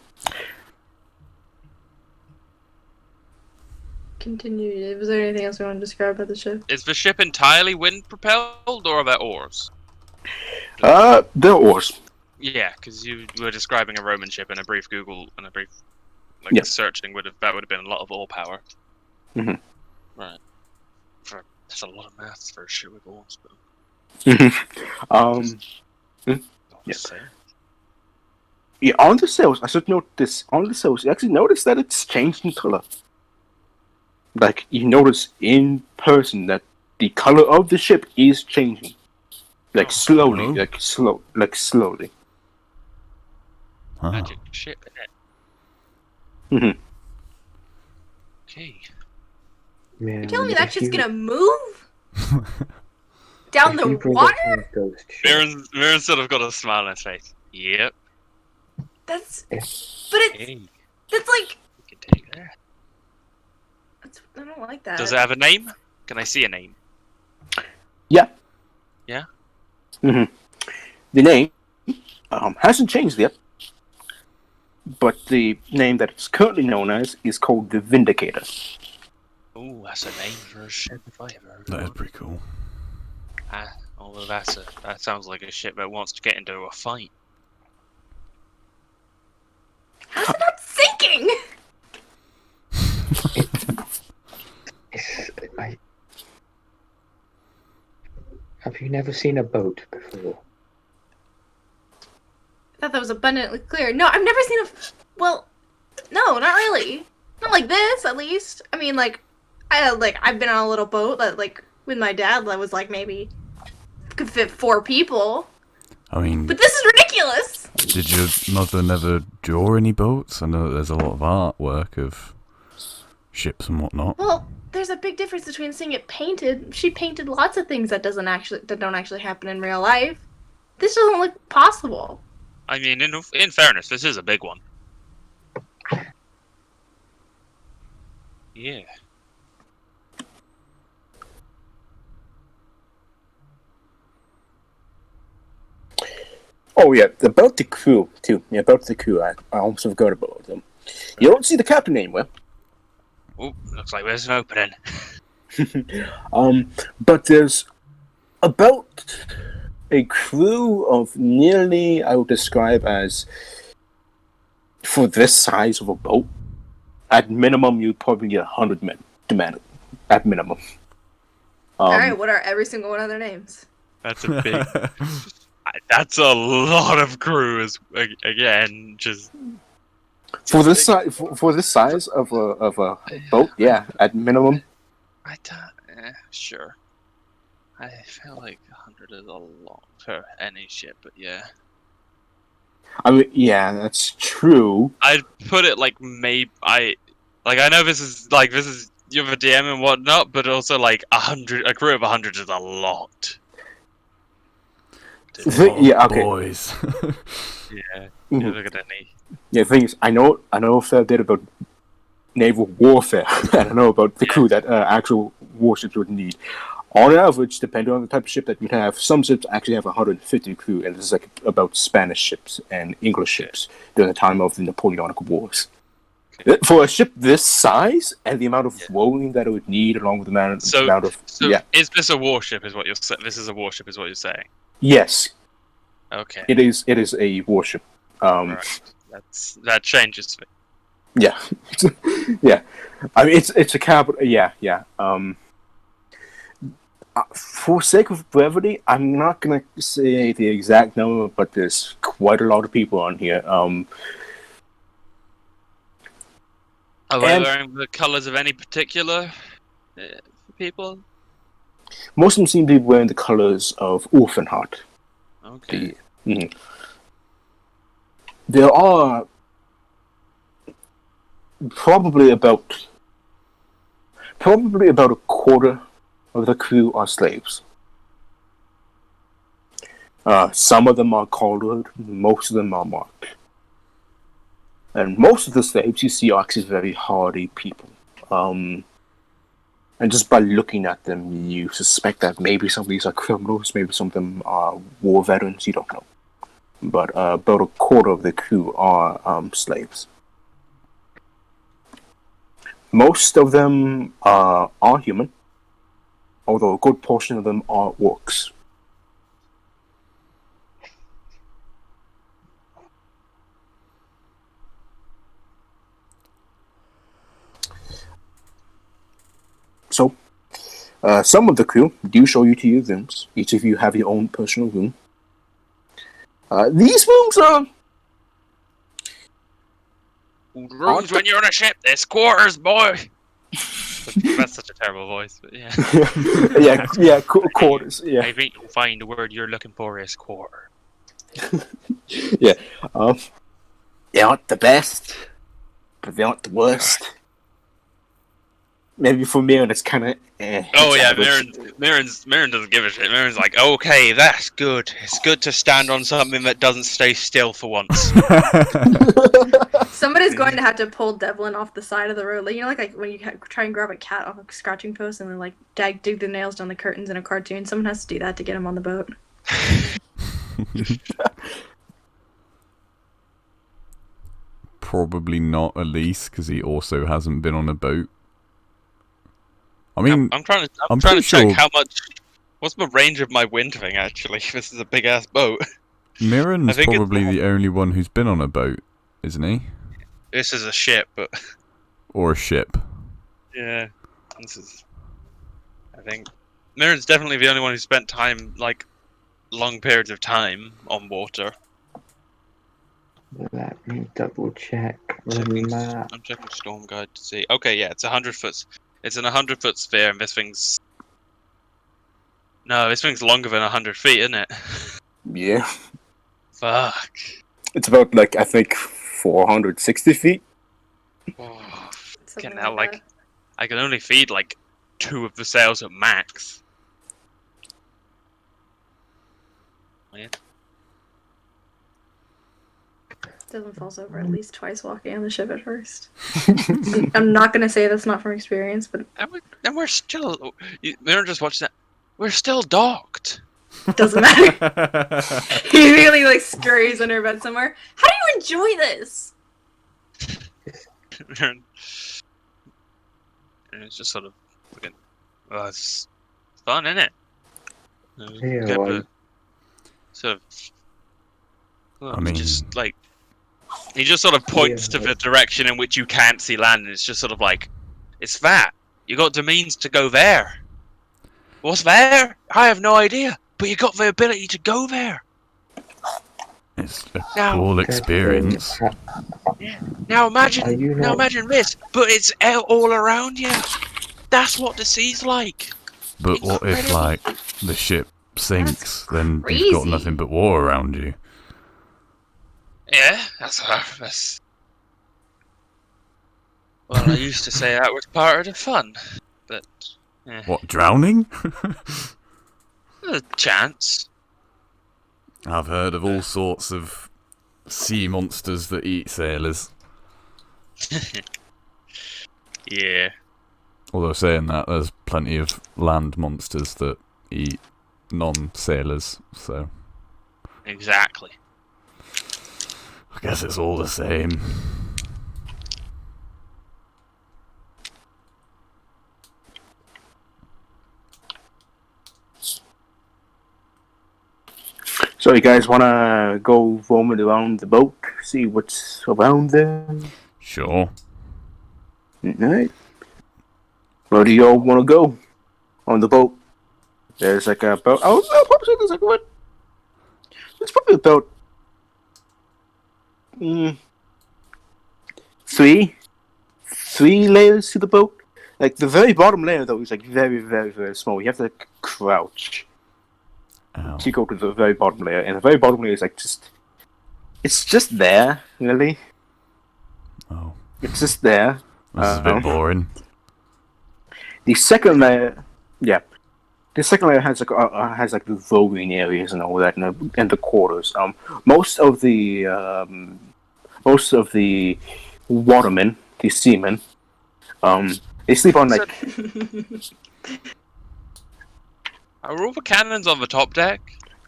Continue. Was there anything else you want to describe about the ship? Is the ship entirely wind propelled, or are there oars? They're oars. Yeah, because you were describing a Roman ship in a brief Google and a brief Yeah. searching would have been a lot of oar power. Mhm. Right. That's a lot of maths for a ship with oars, but Yes. Yeah, on the sails, I should note this. On the sails, you actually notice that it's changed in color. Like, you notice in person that the color of the ship is changing. Like, slowly. Oh. Slowly. Ah. magic ship, Mhm. Okay. Man, You're telling me if that shit's you- gonna move? Down if the you bring water? up a ghost ship, Mirren's sort of got a smile on his face. Yep. That's. if But it's. Hey, That's like. we can take that. I don't like that. Does it have a name? Can I see a name? Yeah. Yeah? hmm The name hasn't changed yet. But the name that it's currently known as is called the Vindicator. Ooh, that's a name for a ship if I ever heard That is one. pretty cool. Although that sounds like a ship that wants to get into a fight. How's it not sinking? have you never seen a boat before? I thought that was abundantly clear. No, I've never seen a. Well, no, not really. Not like this, at least. I mean, I've been on a little boat that, with my dad that was maybe could fit 4 people. I mean, But this is ridiculous. did your mother never draw any boats? I know that there's a lot of artwork of ships and whatnot. Well, there's a big difference between seeing it painted. She painted lots of things that don't actually happen in real life. This doesn't look possible. I mean, in fairness, this is a big one. Yeah. Oh yeah, about the crew too. Yeah, about the crew. I almost forgot about them. You don't see the captain anywhere. Ooh, looks like there's an opening. But there's about a crew of nearly, I would describe as, for this size of a boat, at minimum you'd probably get 100 men demanded. At minimum. Alright, what are every single one of their names? That's a big. That's a lot of crew. Again, just for this size, for this size of a boat, yeah, at minimum. I don't. Sure. I feel like 100 is a lot for any ship, but yeah. I mean, yeah, that's true. I'd put it like maybe I know this is you have a DM and whatnot, but also like a crew of 100 is a lot. Yeah, okay. Boys. Yeah. Mhm. Look at any. Yeah, the thing is, I know a fair bit about naval warfare. I don't know about the crew that actual warships would need. On average, depending on the type of ship that you have, some ships actually have 150 crew, and this is like about Spanish ships and English ships during the time of the Napoleonic Wars. For a ship this size and the amount of rolling that it would need, along with the amount of Is this a warship? Is what you're saying? This is a warship, is what you're saying? Yes, Okay. it is. It is a warship. Right. That changes things. Yeah, yeah. I mean, it's a capital. Yeah. For sake of brevity, I'm not gonna say the exact number, but there's quite a lot of people on here. Are they And- wearing the colours of any particular people? Most of them seem to be wearing the colors of Ulfenhart. Okay. There are probably about a quarter of the crew are slaves. Some of them are collared, most of them are marked. And most of the slaves you see are actually very hardy people. And just by looking at them, you suspect that maybe some of these are criminals, maybe some of them are war veterans, you don't know. But about a quarter of the crew are slaves. Most of them are human, although a good portion of them are orcs. So, some of the crew do show you to your rooms. Each of you have your own personal room. These rooms are... Rooms when you're on a ship, there's quarters, boy! That's such a terrible voice, but yeah. quarters, yeah. I think you'll find the word you're looking for is quarter. Yeah. They aren't the best, but they aren't the worst. Maybe for Mirren it's kind of Oh yeah, Mirren doesn't give a shit. Mirren's like, okay, that's good. It's good to stand on something that doesn't stay still for once. Somebody's going to have to pull Devlin off the side of the road. Like, you know, like when you try and grab a cat off a scratching post and then like dig the nails down the curtains in a cartoon. Someone has to do that to get him on the boat. Probably not Elise, because he also hasn't been on a boat. I mean, I'm trying to pretty check sure how much. What's the range of my wind thing? Actually, this is a big ass boat. Mirren's think it's probably not. the only one who's been on a boat, isn't he? This is a ship, but Or a ship. yeah, this is. I think Mirren's definitely the only one who spent time, like, long periods of time on water. Let me double check the map. I'm checking Storm Guide to see. Okay, yeah, it's 100 foot. It's an 100-foot sphere, and this thing's. No, this thing's longer than 100 feet, isn't it? Yeah. Fuck. It's about, like, I think 460 feet. Oh, Something getting out, like like, I can only feed, like, 2 of the sails at max. Weird. Devlin falls over at least twice walking on the ship at first. I'm not gonna say that's not from experience, but And we're still. Mirren just watched that. We're still docked. Doesn't matter. He really like scurries under bed somewhere. How do you enjoy this? And it's just sort of fucking. Well, it's fun, isn't it? Yeah, Get well, the- sort of. Well, I mean- just like he just sort of points Yeah, to the direction in which you can't see land, and it's just sort of like, it's that. You got the means to go there. What's there? I have no idea. But you got the ability to go there. It's a Now- cool experience. Now imagine, Are you now not- imagine this, but it's all around you. That's what the sea's like. But what if, Incredible. like, the ship sinks, then you've crazy. got nothing but water around you? Yeah, that's. Well, I used to say that was part of the fun, but What, drowning? a chance. I've heard of all sorts of sea monsters that eat sailors. Yeah. Although saying that, there's plenty of land monsters that eat non-sailors, so Exactly. I guess it's all the same. So you guys want to go roaming around the boat, see what's around there? Sure. Alright. Where do you all want to go? On the boat. There's like a boat. Oh, no, probably there's like what? There's probably about three layers to the boat. Like the very bottom layer though is like very, very, very small. You have to like, crouch Ow. to go to the very bottom layer, and the very bottom layer is like it's just there, really. Oh. It's just there. This is a bit boring. The second layer, yeah, the second layer has like the voguing areas and all that, and the quarters. Most of the watermen, the seamen, they sleep on like Are all the cannons on the top deck?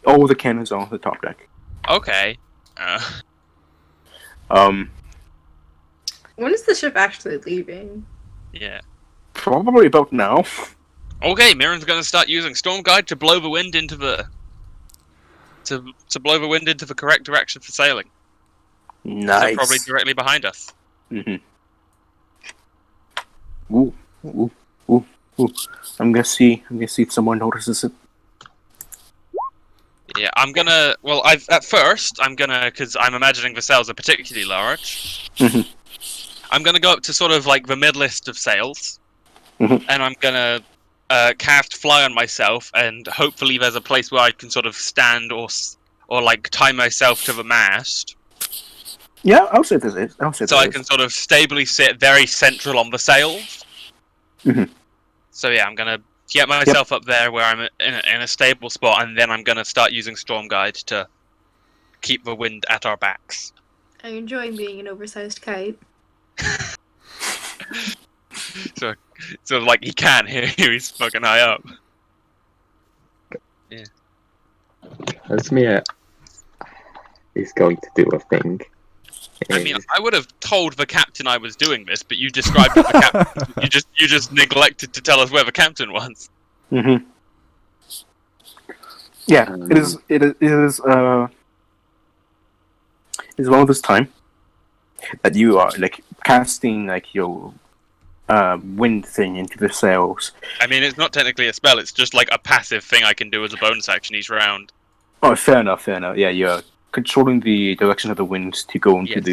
all the cannons on the top deck. Okay. When is the ship actually leaving? Yeah. Probably about now. Okay, Mirren's gonna start using Storm Guide to blow the wind into the to blow the wind into the correct direction for sailing. Nice. So probably directly behind us. Mm-hmm. Ooh, ooh, ooh, ooh. I'm gonna see if someone notices it. Yeah, I'm gonna. Well, because I'm imagining the sails are particularly large. Mhm. I'm gonna go up to sort of like the mid-list of sails, Mhm. and I'm gonna cast Fly on myself, and hopefully there's a place where I can sort of stand or like tie myself to the mast, Yeah, I'll say this is. I'll say so I can sort of stably sit very central on the sails. Mhm. So yeah, I'm gonna get myself up there where I'm in a stable spot, and then I'm gonna start using Storm Guide to keep the wind at our backs. I enjoy being an oversized kite. So like he can't hear you, he's fucking high up. That's me. Is going to do a thing. I mean, I would have told the captain I was doing this, but you described it the captain. You just neglected to tell us where the captain was. Mm-hmm. Yeah, it is. It is around this time that you are like casting like your wind thing into the sails. I mean, it's not technically a spell; it's just like a passive thing I can do as a bonus action each round. Oh, fair enough. Fair enough. Yeah, you're controlling the direction of the winds to go into Yes.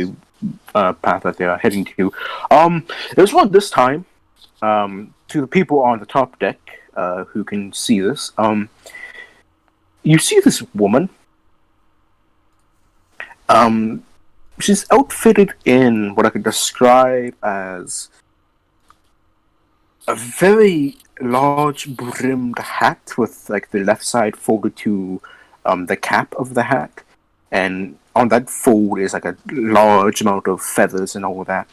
the path that they are heading to. There's one this time. To the people on the top deck who can see this, you see this woman. She's outfitted in what I could describe as a very large brimmed hat with like the left side folded to the cap of the hat, and on that fold is like a large amount of feathers and all that.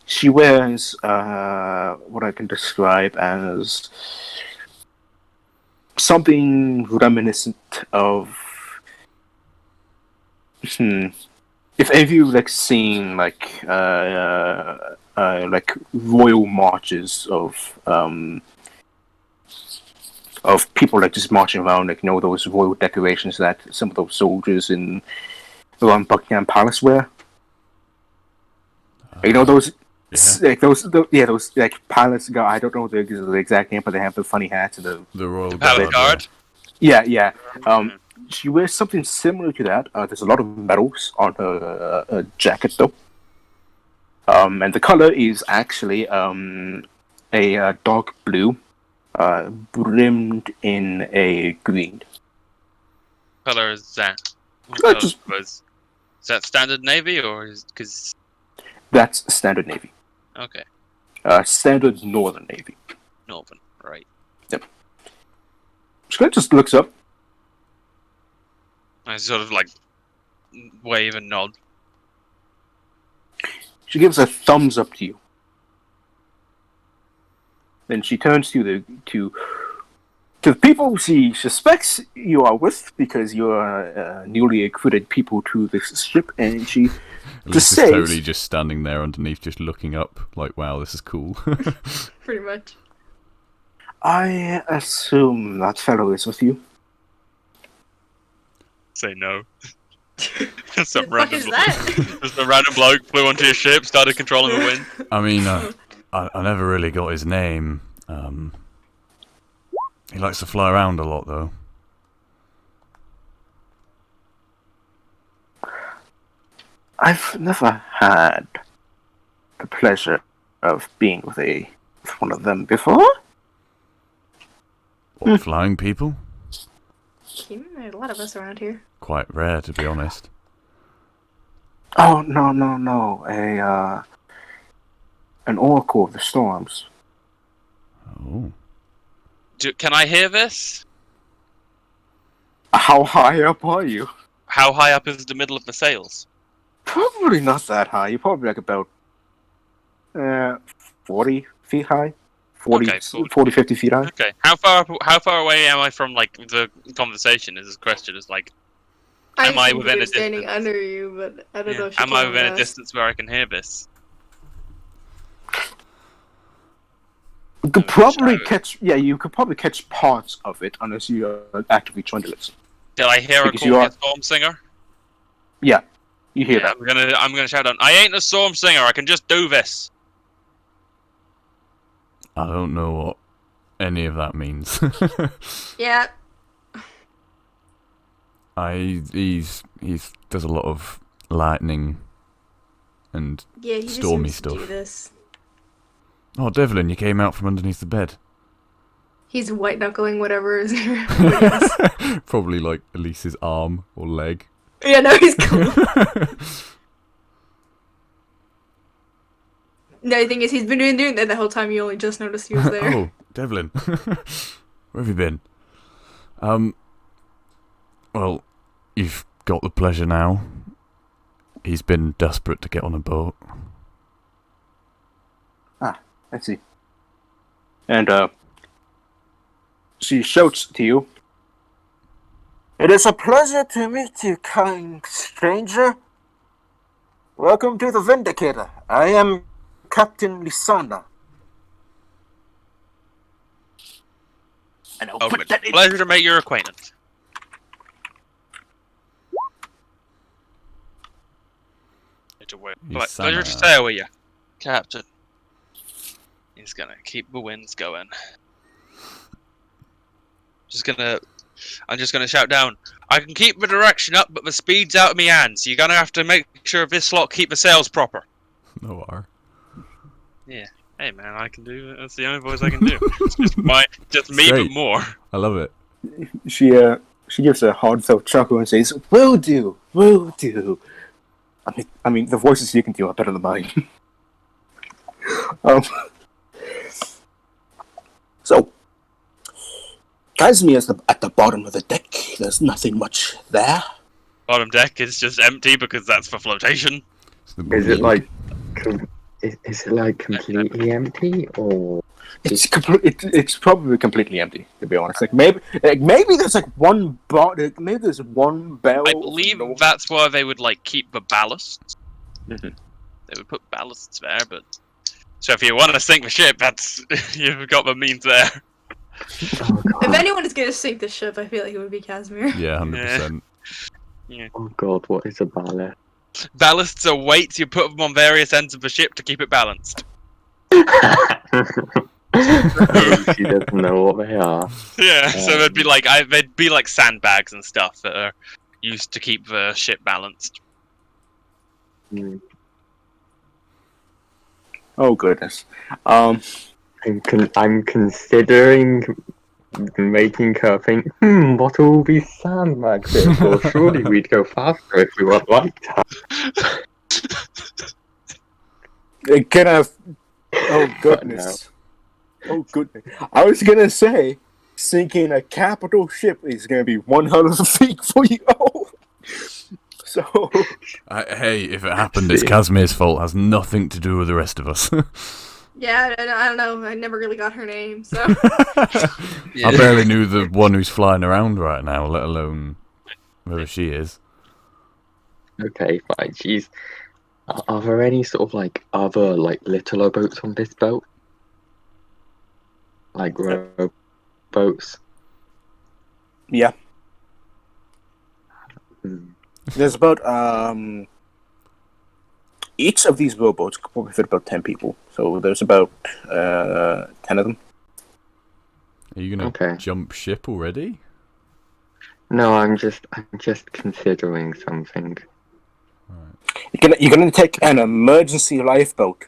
She wears what I can describe as something reminiscent of. If any of you like seen like royal marches of people like just marching around, like those royal decorations that some of those soldiers in around Buckingham Palace wear. Those. Yeah. Like those like palace guy. I don't know the exact name, but they have the funny hats and The Royal Palace Guard. Guard. yeah. She wears something similar to that. There's a lot of medals on her jacket, though. And the color is actually a dark blue, brimmed in a green. Color is that? Just- Is that standard navy or is because That's standard navy. okay, Standard northern navy. Northern, right? She just looks up. I sort of like wave and nod. She gives a thumbs up to you. Then she turns to the people she suspects you are with, because you are newly recruited people to this ship, and she Lisa's says, totally just standing there underneath, just looking up, like, wow, this is cool. Pretty much. I assume that fellow is with you. Say no. Who Some the fuck is that? Just a random bloke flew onto your ship, started controlling the wind. I mean, I never really got his name. He likes to fly around a lot, though. I've never had the pleasure of being with one of them before. What, flying people? There's a lot of us around here. Quite rare, to be honest. Oh, no. An oracle of the storms. Oh. Can I hear this? How high up are you? How high up is the middle of the sails? Probably not that high. You're probably like about 40 feet high. 40, Okay, 40, 50 feet high. Okay. How far away am I from like the conversation? Is this question? Is like, Am I assumed within we were a standing distance? under you, but I don't know if she am I came within with a us. distance where I can hear this? You could Oh, probably shadow. catch. Yeah, you could probably catch parts of it unless you are actively trying to listen. Did I hear a Because you call are- a storm singer? Yeah, you hear Yeah, that. I'm gonna shout out. I ain't a storm singer. I can just do this. I don't know what any of that means. Yeah. He's does a lot of lightning and Yeah, he just Stormy seems to do stuff. this. oh, Devlin, you came out from underneath the bed. He's white knuckling whatever is everybody else. Probably like Elise's arm or leg. Yeah, no, he's cool. The thing is, he's been doing that the whole time. You only just noticed he was there. Oh, Devlin, where have you been? Well, you've got the pleasure now. He's been desperate to get on a boat. I see. And she shouts to you. It is a pleasure to meet you, kind stranger. Welcome to the Vindicator. I am Captain Lisana. And I'll Oh, put good. that in. Pleasure to make your acquaintance. It's a word. He's Pleasure to Santa. sail with you, Captain. He's gonna keep the winds going. I'm just gonna shout down. I can keep the direction up, but the speed's out of me hands. You're gonna have to make sure this lot keep the sails proper. No R. Hey man, I can do it. That's the only voice I can do. It's just me, Great. but more. I love it. She gives a heartfelt chuckle and says, "Will do, will do." I mean, the voices you can do are better than mine. So, Casimir's at the bottom of the deck. There's nothing much there. Bottom deck is just empty because that's for flotation. It's the Is it boogie. like, is it like completely empty, or It's probably completely empty, to be honest. Maybe there's one bar. Maybe there's one barrel. I believe that's why they would keep the ballasts. Mhm. They would put ballasts there, but so if you want to sink the ship, that's you've got the means there. If anyone is gonna sink the ship, I feel like it would be Casimir. Yeah, 100%. Oh god, what is a ballast? Ballasts are weights you put them on various ends of the ship to keep it balanced. She doesn't know what they are. Yeah, so they'd be like sandbags and stuff that are used to keep the ship balanced. Hmm. Oh goodness. I'm considering making her think, what are all these sandbags here for? Surely we'd go faster if we weren't like that. Oh goodness. Oh goodness. I was gonna say, sinking a capital ship is gonna be one hell of a feat for you all. So. Hey, if it happened, it's Casimir's fault. It has nothing to do with the rest of us. Yeah, I don't know. I never really got her name, so. I barely knew the one who's flying around right now, let alone whoever she is. Okay, fine. Jeez. Are there any sort of other littler boats on this boat? Like row boats? Yeah. Hmm. There's about each of these rowboats could probably fit about 10 people. So there's about 10 of them. Are you gonna Okay. jump ship already? No, I'm just considering something. You're gonna take an emergency lifeboat.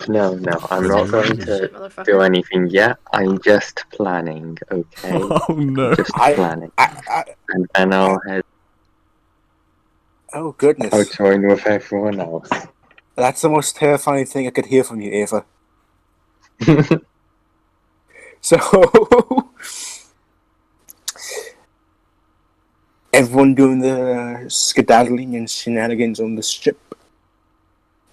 No, I'm not going to Shit, motherfucker. do anything yet. I'm just planning, okay? Oh no. Just I- planning. And then I'll Oh goodness. join with everyone else. That's the most terrifying thing I could hear from you, Ava. So, everyone doing the skedaddling and shenanigans on the ship.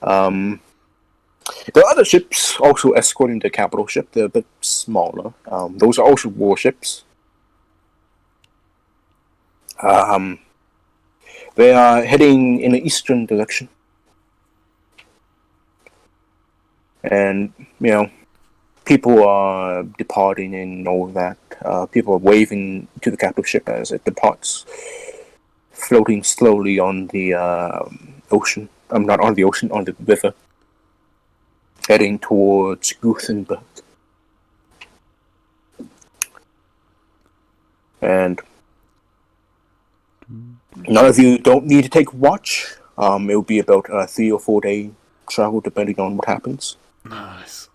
There are other ships also escorting the capital ship. They're a bit smaller. Those are also warships. They are heading in the eastern direction. And, people are departing and all that. People are waving to the capital ship as it departs, floating slowly on the ocean. Not on the ocean, on the river, heading towards Gothenburg. And none of you don't need to take watch. It'll be about a 3 or 4 day travel, depending on what happens. Nice.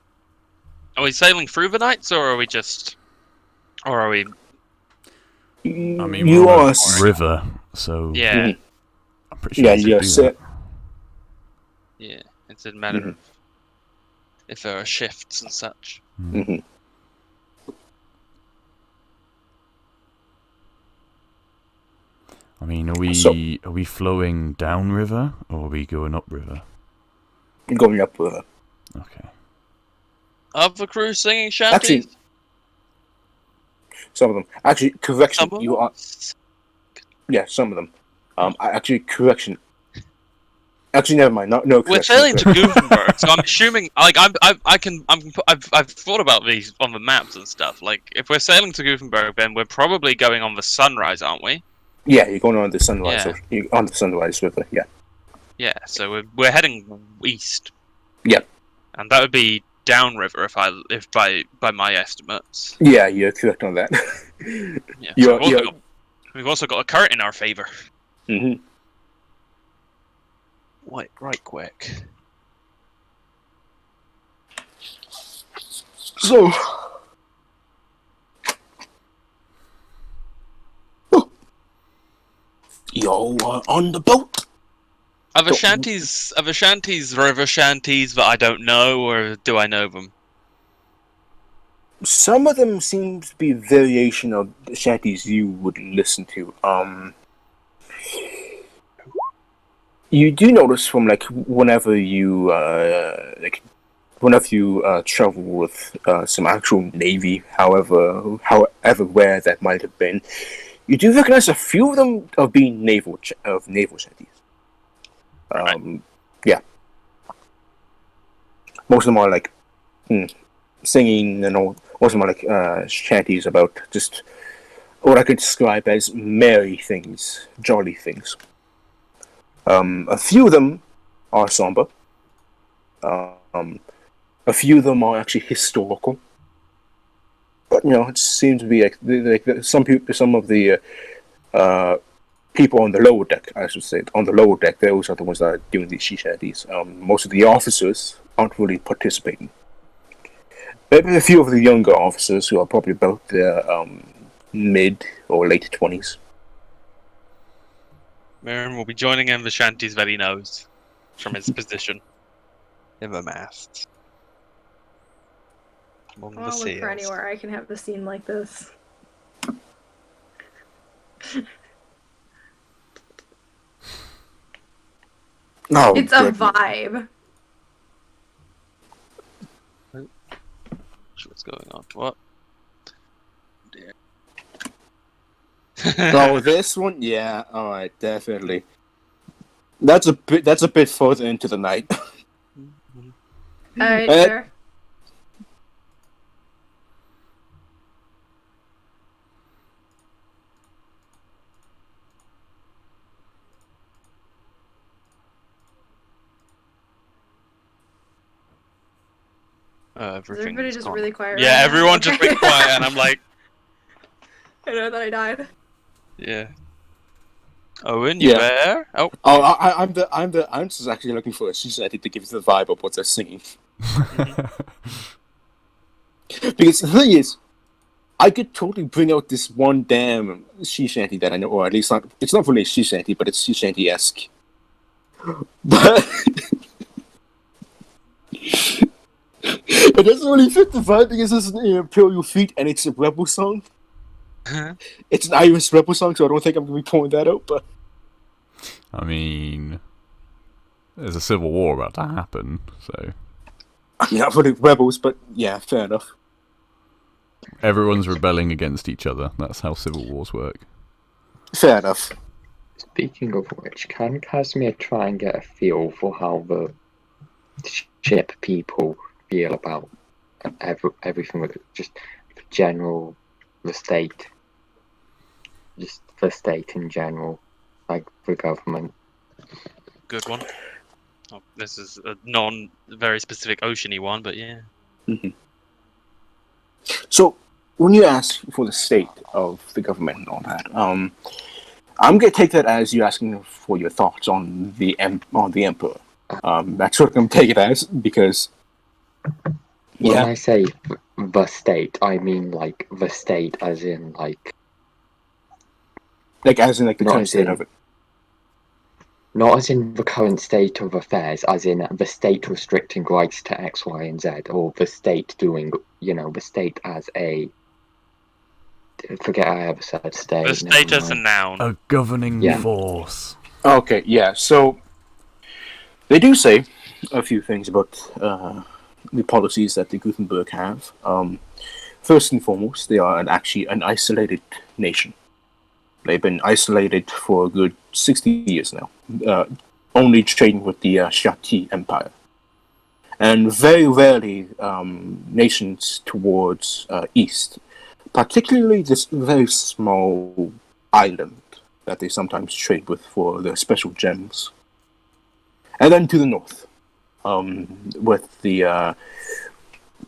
Are we sailing through the nights, or are we just, or are we? I mean, You we're on are a river, so Yeah, I'm pretty sure yeah, we could you're do set. yeah. It's a matter Mhm. of if there are shifts and such. that. Hmm. I mean, So- are we flowing downriver or are we going upriver? Going up with her. Okay. Are the crew singing shanties? Actually, some of them. Actually, correction. Some of You are. Yeah, some of them. Actually, correction. Actually, never mind. No We're correction. sailing to Gothenburg, so I'm assuming. I've thought about these on the maps and stuff. Like, if we're sailing to Gothenburg, then we're probably going on the sunrise, aren't we? Yeah, you're going on the sunrise. Yeah. You're on the sunrise river. Yeah. Yeah. So we're heading east. Yep. And that would be downriver if by my estimates. Yeah, you're correct on that. Yeah. You're- So we've also got a current in our favor. Hmm. Wait, right quick. So. You're on the boat. Are the shanties river shanties that I don't know, or do I know them? Some of them seem to be variation of the shanties you would listen to. You do notice from whenever you whenever you travel with some actual navy, however rare that might have been, you do recognize a few of them of being naval shanties. Yeah. Most of them are like singing, and all. Most of them are like shanties about just what I could describe as merry things, jolly things. A few of them are somber. A few of them are actually historical. But it seems to be like some of the people on the lower deck, I should say, on the lower deck, those are the ones that are doing these sea shanties. Most of the officers aren't really participating. Maybe a few of the younger officers who are probably about their mid or late 20s. Mirren will be joining in the shanties that he knows from his position in the mast. Among the I'll look for seals. anywhere I can have the scene like this. No, It's a vibe. What's going on? What? Dear. Oh, this one, yeah, all right, definitely. That's a bit further into the night. Alright, sure. Is everybody just really quiet? Yeah, right now? everyone just Okay. went quiet, and I'm like, I know that I died. yeah. Owen, you Yeah. there? Oh, I'm just actually looking for a sea shanty to give you the vibe of what they're singing. Because the thing is, I could totally bring out this one damn sea shanty that I know, or at least it's not really a sea shanty, but it's sea shanty-esque. But it doesn't really fit the vibe because it's an Imperial Fleet and it's a rebel song. It's an Irish rebel song, so I don't think I'm going to be pulling that out, but... I mean, there's a civil war about to happen, so... I mean, not really rebels, but yeah, fair enough. Everyone's rebelling against each other. That's how civil wars work. Fair enough. Speaking of which, can Casimir try and get a feel for how the ship people feel about everything, with just the general, the state, just the state in general, like the government? good one. Oh, this is a very specific oceany one, but yeah. Mm-hmm. So, when you ask for the state of the government and all that, I'm going to take that as you asking for your thoughts on the emperor. That's what I'm going to take it as, because... When Yeah. I say the state, I mean like the state as in like... Like, as in, like, the Not current as state in- of it. Not as in the current state of affairs, as in the state restricting rights to X, Y, and Z, or the state doing, the state as a... Forget I ever said state. The state as a never mind. noun. A governing Yeah. force. Okay, yeah, so... They do say a few things about the policies that the Gutenberg have. First and foremost, they are actually an isolated nation. They've been isolated for a good 60 years now, only trading with the Shati Empire. And very rarely nations towards east, particularly this very small island that they sometimes trade with for their special gems. And then to the north, with the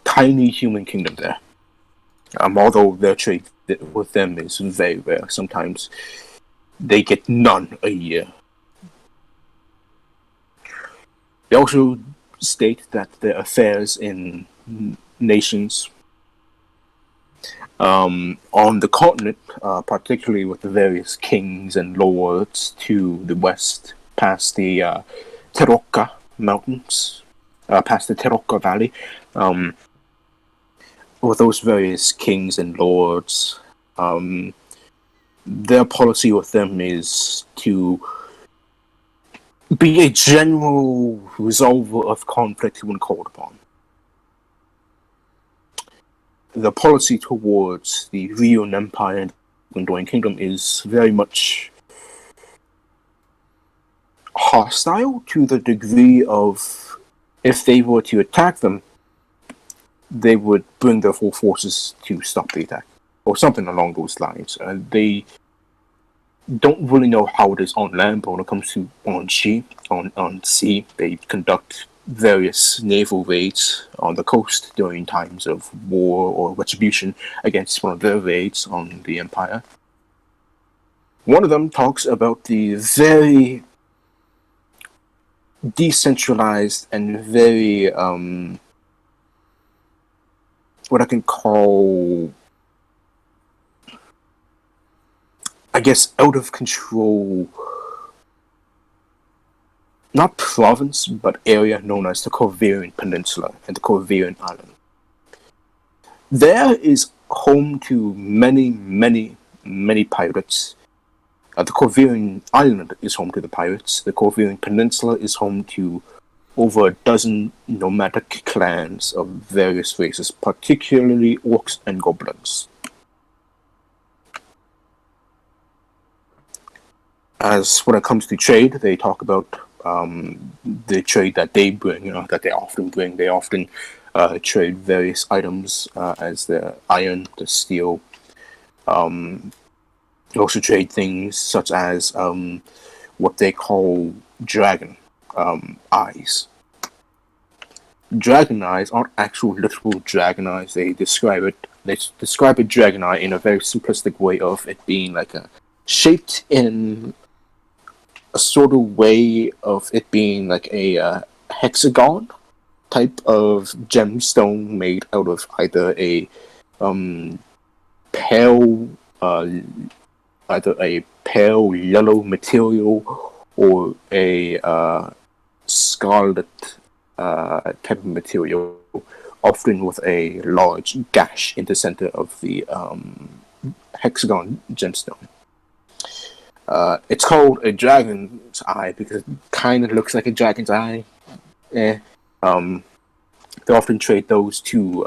tiny human kingdom there. Although their trade with them is very rare, sometimes they get none a year. They also state that their affairs in nations on the continent, particularly with the various kings and lords to the west, past the Terocca Mountains, past the Terocca Valley, with those various kings and lords, their policy with them is to be a general resolver of conflict when called upon. the policy towards the Ryuan Empire and Gondorian Kingdom is very much hostile to the degree of, if they were to attack them, they would bring their full forces to stop the attack, or something along those lines. They don't really know how it is on land, but when it comes to on sea, they conduct various naval raids on the coast during times of war or retribution against one of their raids on the Empire. One of them talks about the very decentralized and very what I can call, I guess, out of control, not province, but area known as the Corvarian Peninsula and the Corvarian Island. There is home to many, many, many pirates. The Corvarian Island is home to the pirates. The Corvarian Peninsula is home to over a dozen nomadic clans of various races, particularly orcs and goblins. As when it comes to trade, they talk about the trade that they bring, that they often bring. They often trade various items as the iron, the steel. They also trade things such as what they call dragon eyes. Dragon eyes aren't actual literal dragon eyes. They describe a dragon eye in a very simplistic way of it being like shaped in a sort of way of it being like a hexagon type of gemstone made out of either a pale yellow material or a scarlet type of material, often with a large gash in the center of the hexagon gemstone. It's called a dragon's eye because it kind of looks like a dragon's eye. They often trade those to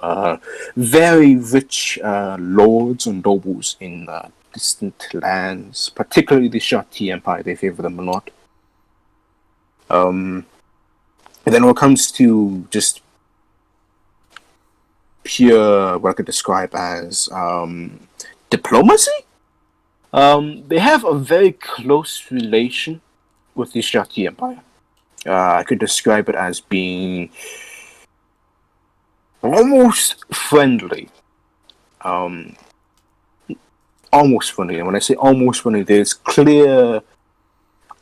very rich lords and nobles in distant lands, particularly the Shati Empire. They favor them a lot. And then when it comes to just pure, what I could describe as diplomacy, they have a very close relation with the Shati Empire. I could describe it as being almost friendly. Almost friendly. And when I say almost friendly, there's clear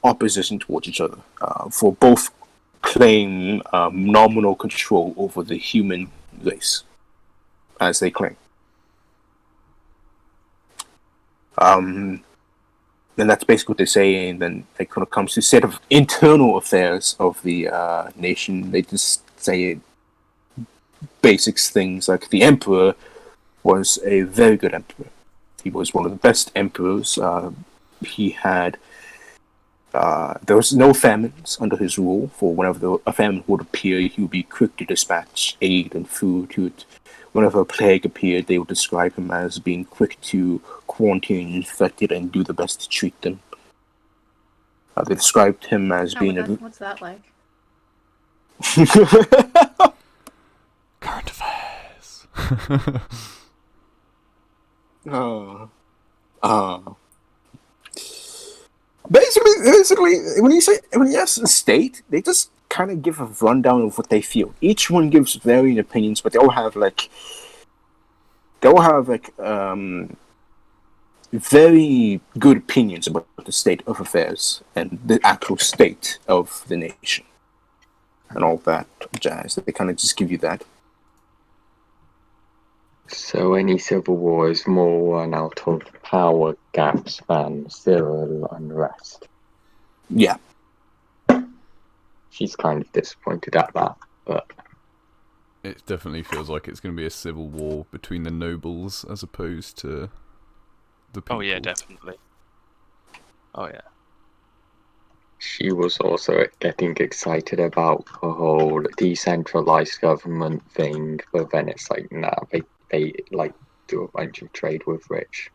opposition towards each other. For both claim nominal control over the human race, as they claim. And that's basically what they say. And then, like, when it comes to set of internal affairs of the nation, they just say basic things like the emperor was a very good emperor. He was one of the best emperors. He had there was no famines under his rule. For whenever a famine would appear, he would be quick to dispatch aid and food to it. Whenever a plague appeared, they would describe him as being quick to quarantine infected and do the best to treat them. They described him as being what's that like? Current affairs. Basically, when you ask the state, they just kind of give a rundown of what they feel. Each one gives varying opinions, but they all have very good opinions about the state of affairs and the actual state of the nation and all that jazz. They kind of just give you that. So any civil war is more run out of power gaps than civil unrest. Yeah. She's kind of disappointed at that, but It definitely feels like it's going to be a civil war between the nobles as opposed to the people. Oh yeah, definitely. Oh yeah. she was also getting excited about the whole decentralized government thing, but then it's like, nah, they like do a bunch of trade with Rich.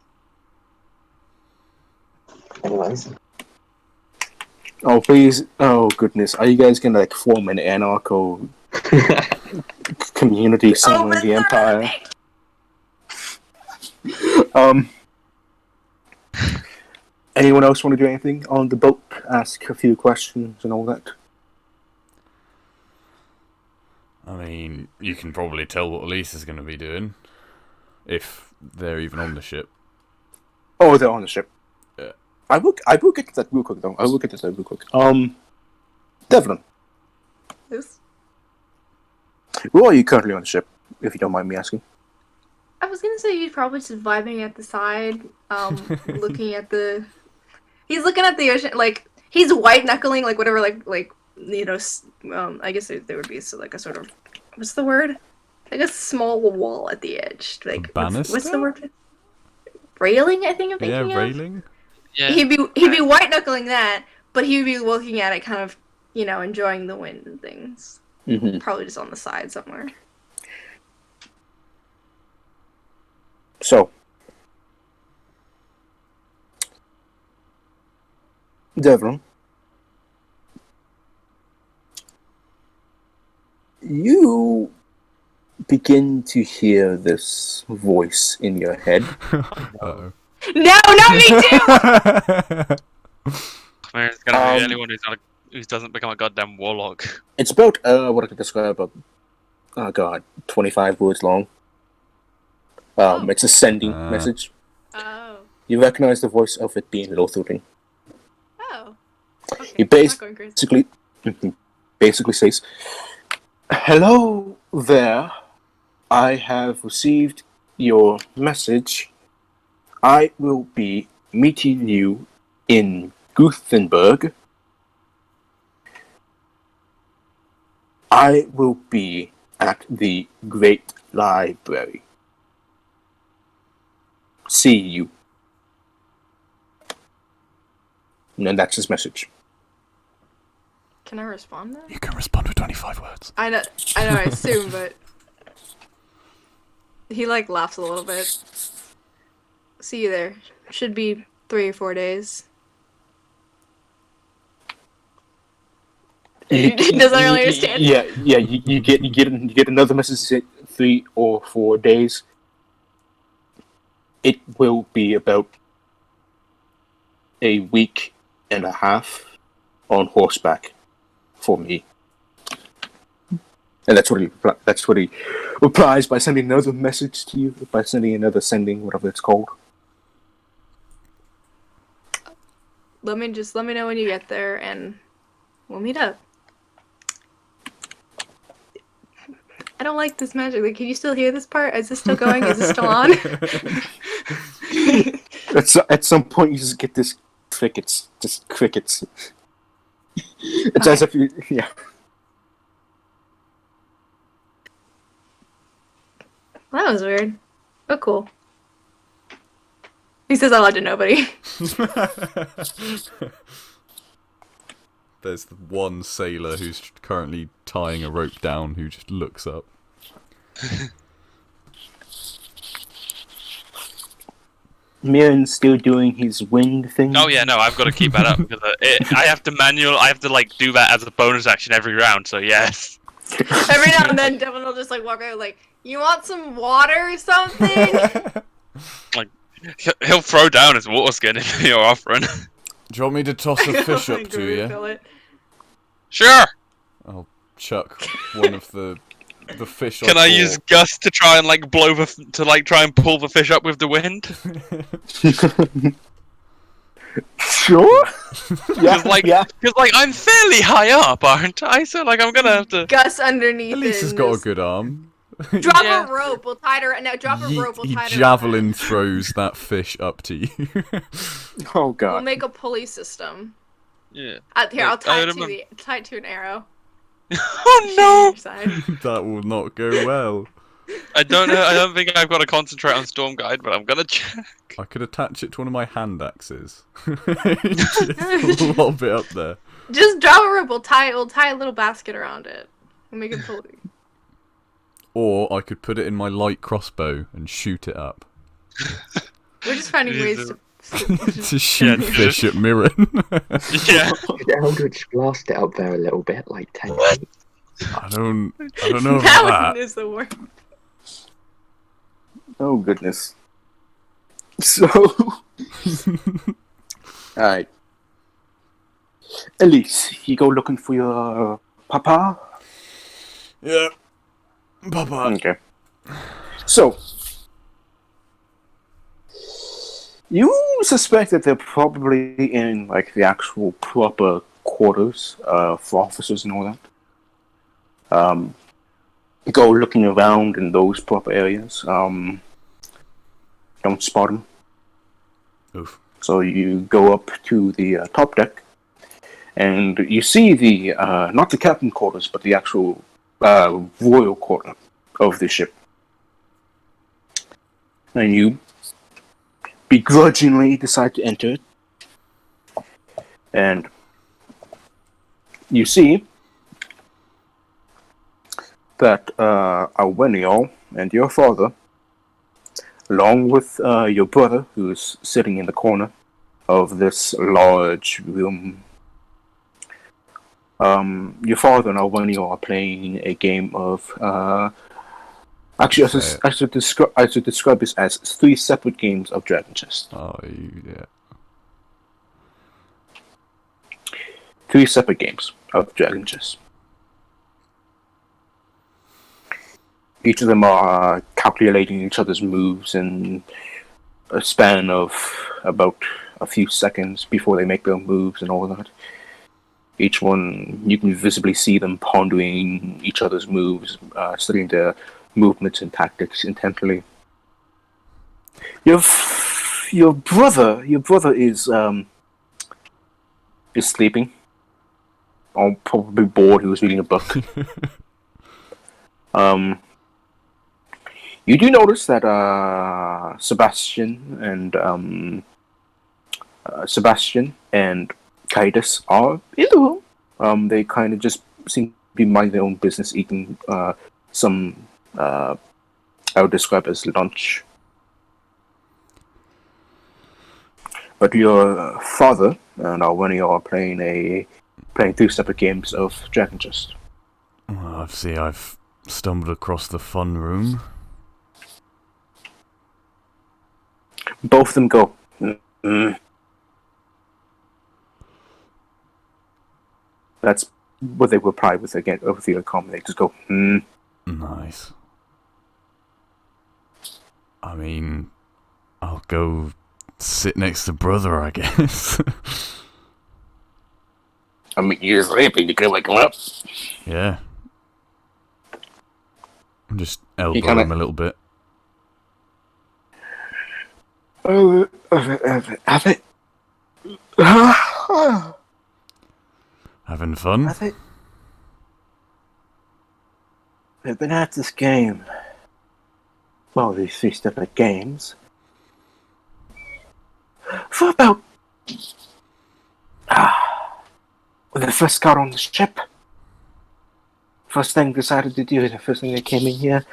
Anyways. Oh please! Oh goodness! Are you guys gonna like form an anarcho community somewhere in the Empire? Anyone else want to do anything on the boat? Ask a few questions and all that. I mean, you can probably tell what Elise is going to be doing, if they're even on the ship. Oh, they're on the ship. Yeah. I will get to that real quick, though. I will get to that real quick. Devlin, Yes. where are you currently on the ship, if you don't mind me asking? I was gonna say he's probably just vibing at the side, looking at the. He's looking at the ocean, like he's white knuckling, like whatever, like you know, I guess there would be like a sort of, what's the word? Like a small wall at the edge, like what's the word? Railing, I think I'm thinking of. Railing. Yeah. He'd be white knuckling that, but he'd be looking at it, kind of, you know, enjoying the wind and things. Mm-hmm. Probably just on the side somewhere. So, Devlin, you begin to hear this voice in your head. Uh-oh. No, not me too! It's gonna be anyone who doesn't become a goddamn warlock. It's about, what I could describe, oh god, 25 words long. It's a sending message. Oh. You recognize the voice of it being Lothering. Oh. Okay. He I'm not going crazy. basically says, "Hello there. I have received your message. I will be meeting you in Guthenberg. I will be at the Great Library. See you." And then that's his message. Can I respond then? You can respond with 25 words. I know, I assume, but he like laughs a little bit. See you there. Should be 3 or 4 days. He doesn't really understand. Yeah. You get another message at 3 or 4 days. It will be about a week and a half on horseback for me. And that's what he replies by sending another message to you, by sending another sending, whatever it's called. Let me know when you get there, and we'll meet up. I don't like this magic. Like, can you still hear this part? Is this still going? Is this still on? At some point, you just get this crickets. Just crickets. It's as if you... Yeah. Well, that was weird. But cool. He says I lied to nobody. There's the one sailor who's currently tying a rope down who just looks up. Mirren's still doing his wind thing. Oh yeah, no, I've got to keep that up because I have to like do that as a bonus action every round. So yes. Every now and then, Devin will just like walk out like, "You want some water or something?" Like he'll throw down his water skin if you're offering. Do you want me to toss a fish up to you? Sure. I'll chuck one of the fish. Can I use Gust to try and like try and pull the fish up with the wind? Sure. Because I'm fairly high up, aren't I? So like I'm gonna have to. Gus underneath. Elise has got a good arm. Drop Yeah. a rope. We'll tie her. No, drop a rope. We'll tie her. He javelin throws that fish up to you. Oh god. We'll make a pulley system. Yeah. Here, I'll tie I it to an arrow. Oh no! Side. That will not go well. I don't know. I don't think I've got to concentrate on Storm Guide, but I'm gonna check. I could attach it to one of my hand axes. Just lob it up there. Just drop a rope. We'll tie a little basket around it. We'll make a pulley. Or I could put it in my light crossbow and shoot it up. We're just finding ways to. To shoot fish at Mirren. Yeah. Could Eldritch blast it up there a little bit, like 10 feet? I don't know That about one that. is the worst. Oh goodness. So, alright. Elise, you go looking for your papa? Yeah. Papa. Okay. So, you suspect that they're probably in like the actual proper quarters for officers and all that. Go looking around in those proper areas. Don't spot them. Oof. So you go up to the top deck, and you see the not the captain quarters, but the actual royal quarter of the ship. And you begrudgingly decide to enter it. And you see that Arwenio and your father, along with your brother, who's sitting in the corner of this large room, your father and Arwenio are playing a game of actually, I should describe this as 3 separate games of Dragon Chess. Oh, yeah. 3 separate games of Dragon Chess. Each of them are calculating each other's moves in a span of about a few seconds before they make their moves and all that. Each one, you can visibly see them pondering each other's moves, studying their movements and tactics intently. Your brother is sleeping, or probably bored. He was reading a book. You do notice that Sebastian and Kaitis are in the room. They kind of just seem to be minding their own business, eating some I would describe as lunch. But your father and Arwenio are playing 2 separate games of Dragon Chess. Well, I've stumbled across the fun room. Both of them go. That's what they reply with again over the comment. They just go. Nice. I mean, I'll go sit next to brother, I guess. I mean, you're sleeping. You can wake him up. Yeah. I'm just elbow kinda- him a little bit. Have it. Having fun? They've been at this game. Well, these 3 separate games. For about. When they first got on the ship. First thing decided to do, the first thing they came in here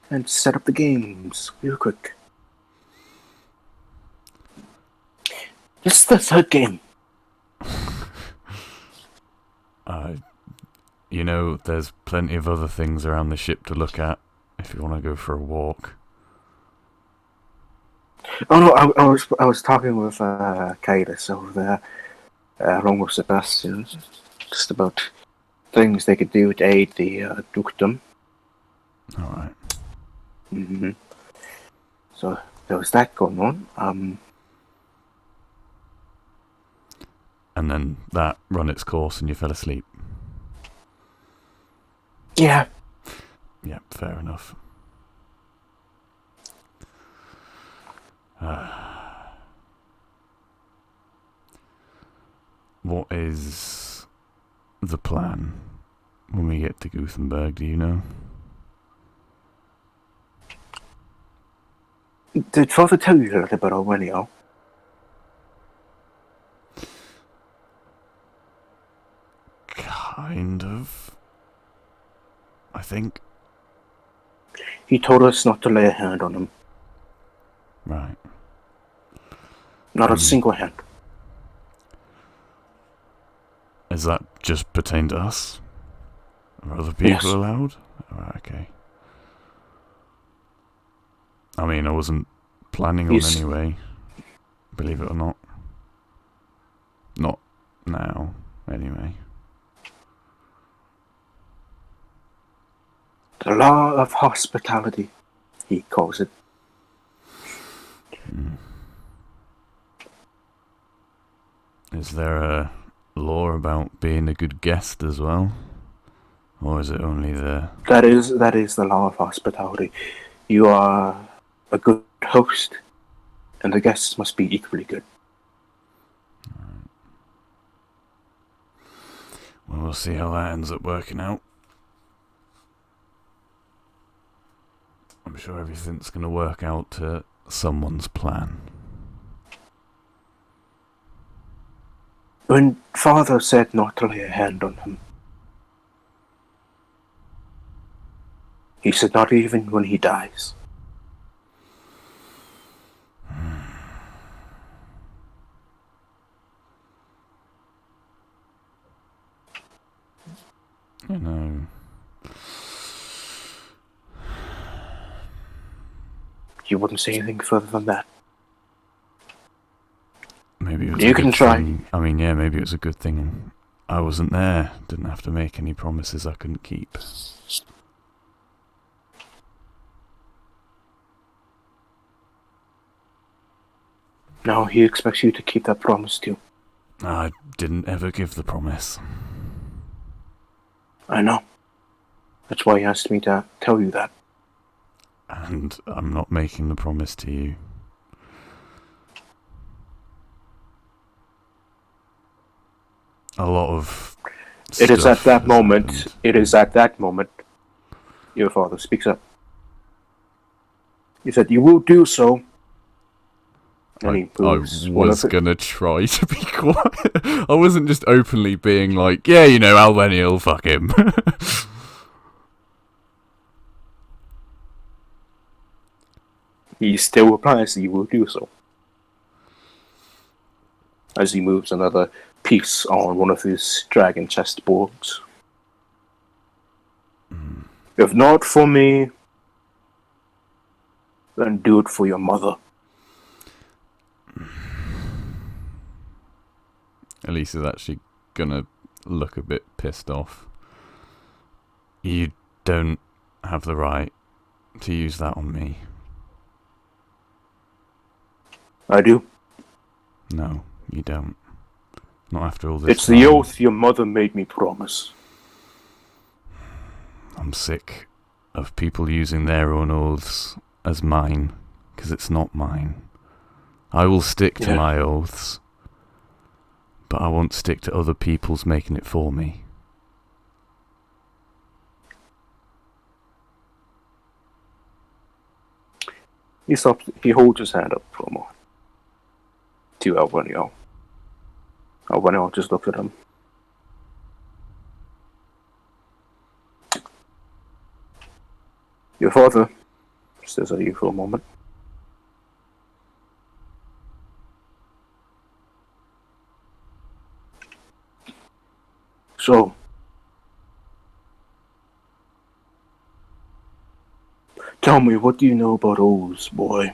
and set up the games real quick. This is the 3rd game. You know, there's plenty of other things around the ship to look at if you want to go for a walk. Oh no, I was talking with Kaitis over there, along with Sebastian, just about things they could do to aid the dukedom. Alright. So there was that going on. And then that run its course and you fell asleep. Yeah. Yeah, fair enough. What is the plan when we get to Guthenberg, do you know? Did Father tell you that about Arwenio? Kind of. I think. He told us not to lay a hand on him. Right. Not a single hand. Is that just pertain to us? Are other people Yes. allowed? Right, okay. I mean, I wasn't planning on He's- anyway. Believe it or not. Not now, anyway. The law of hospitality, he calls it. Is there a law about being a good guest as well? Or is it only the... That is the law of hospitality. You are a good host, and the guests must be equally good. Well, we'll see how that ends up working out. I'm sure everything's going to work out to someone's plan. When Father said not to lay a hand on him, he said not even when he dies. You know... You wouldn't say anything further than that. Maybe it was You a can good try. thing. I mean, yeah, maybe it was a good thing I wasn't there. Didn't have to make any promises I couldn't keep. Now he expects you to keep that promise too. I didn't ever give the promise. I know. That's why he asked me to tell you that. And I'm not making the promise to you. A lot of It is at stuff that has moment. happened. It is at that moment. Your father speaks up. He said, "You will do so." And he I moves one was of it. gonna try to be quiet. I wasn't just openly being like, yeah, you know, Al Benny, fuck him. He still replies, "You will do so." As he moves another piece on one of his dragon chest boards. If not for me, then do it for your mother. Elise is actually gonna look a bit pissed off. You don't have the right to use that on me. I do. No, you don't. Not after all this It's the time. oath your mother made me promise. I'm sick of people using their own oaths as mine, because it's not mine. I will stick to Yeah. my oaths, but I won't stick to other people's making it for me. He stops. He holds his hand up for a moment. To Albaniel. Albaniel just looks at him. Your father stares at you for a moment. So, tell me, what do you know about oaths, boy?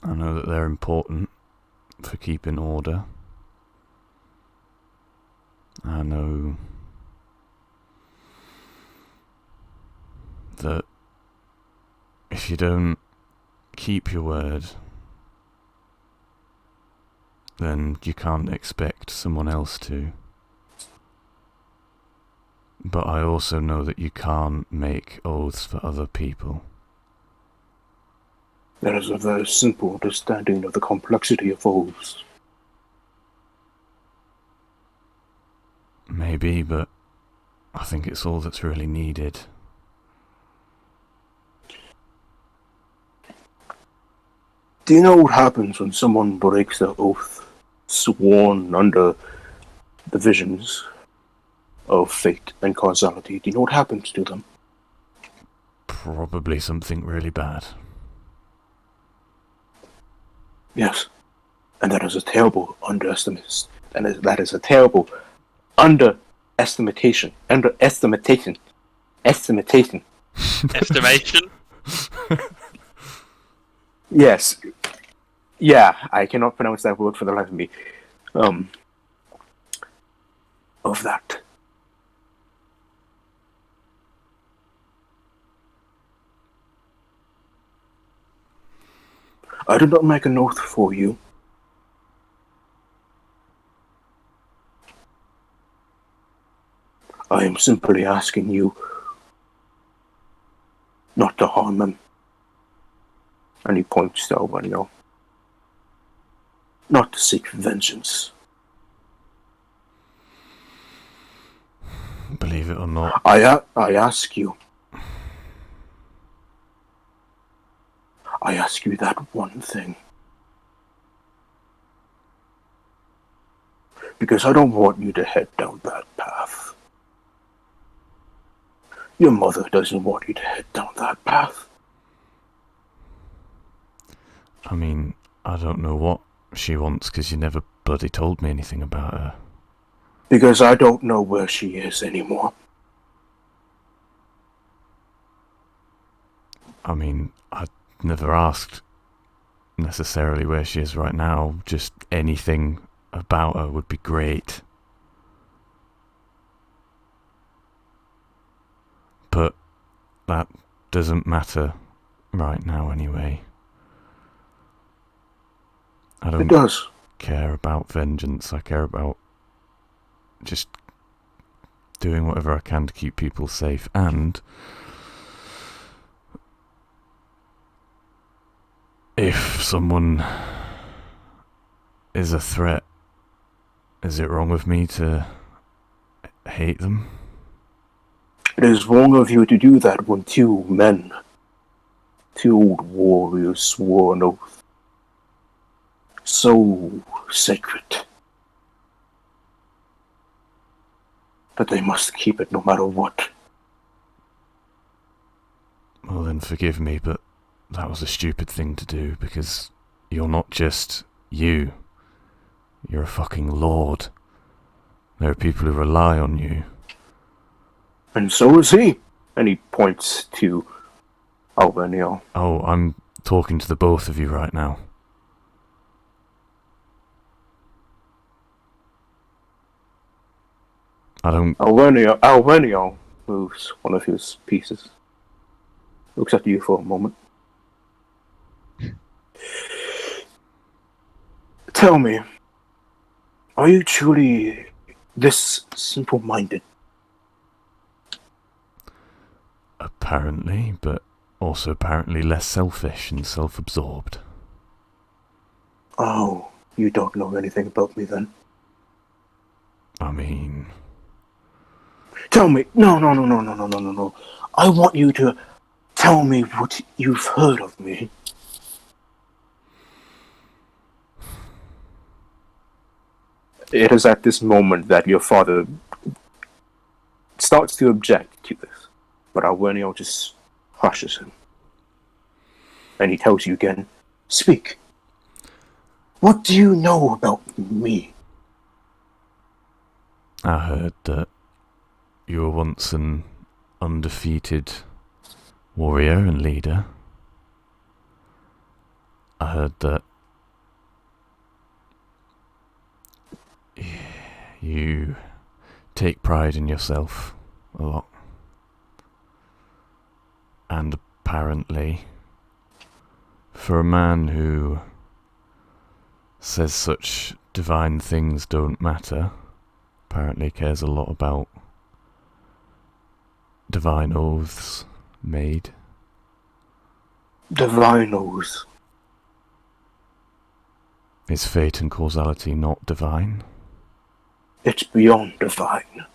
I know that they're important for keeping order. I know that if you don't keep your word, then you can't expect someone else to. But I also know that you can't make oaths for other people. That is a very simple understanding of the complexity of oaths. Maybe, but I think it's all that's really needed. Do you know what happens when someone breaks their oath, sworn under the visions of fate and causality, do you know what happens to them? Probably something really bad. Yes. And that is a terrible underestimation. That is a terrible underestimation. Estimation. Estimation. Yes. Yeah, I cannot pronounce that word for the life of me. Of that. I did not make an oath for you. I am simply asking you not to harm him. And he points to Albano. Not to seek vengeance. Believe it or not. I ask you. I ask you that one thing. Because I don't want you to head down that path. Your mother doesn't want you to head down that path. I mean, I don't know what she wants because you never bloody told me anything about her. Because I don't know where she is anymore. I mean, I never asked necessarily where she is right now. Just anything about her would be great. But that doesn't matter right now anyway. I It don't does. care about vengeance. I care about just doing whatever I can to keep people safe. And if someone is a threat, is it wrong of me to hate them? It is wrong of you to do that when two men, two old warriors, swore an oath. So sacred. That they must keep it no matter what. Well then forgive me, but that was a stupid thing to do, because you're not just you. You're a fucking lord. There are people who rely on you. And so is he. And he points to Albaniel. Oh, I'm talking to the both of you right now. I don't... Albaniel moves one of his pieces. Looks at you for a moment. Tell me, are you truly this simple-minded? Apparently, but also apparently less selfish and self-absorbed. Oh, you don't know anything about me then? I mean... Tell me, no. I want you to tell me what you've heard of me. It is at this moment that your father starts to object to this, but Albaniel just hushes him. And he tells you again, speak. What do you know about me? I heard that you were once an undefeated warrior and leader. I heard that you take pride in yourself a lot. And apparently, for a man who says such divine things don't matter, apparently cares a lot about divine oaths made. Divine oaths. Is fate and causality not divine? It's beyond divine.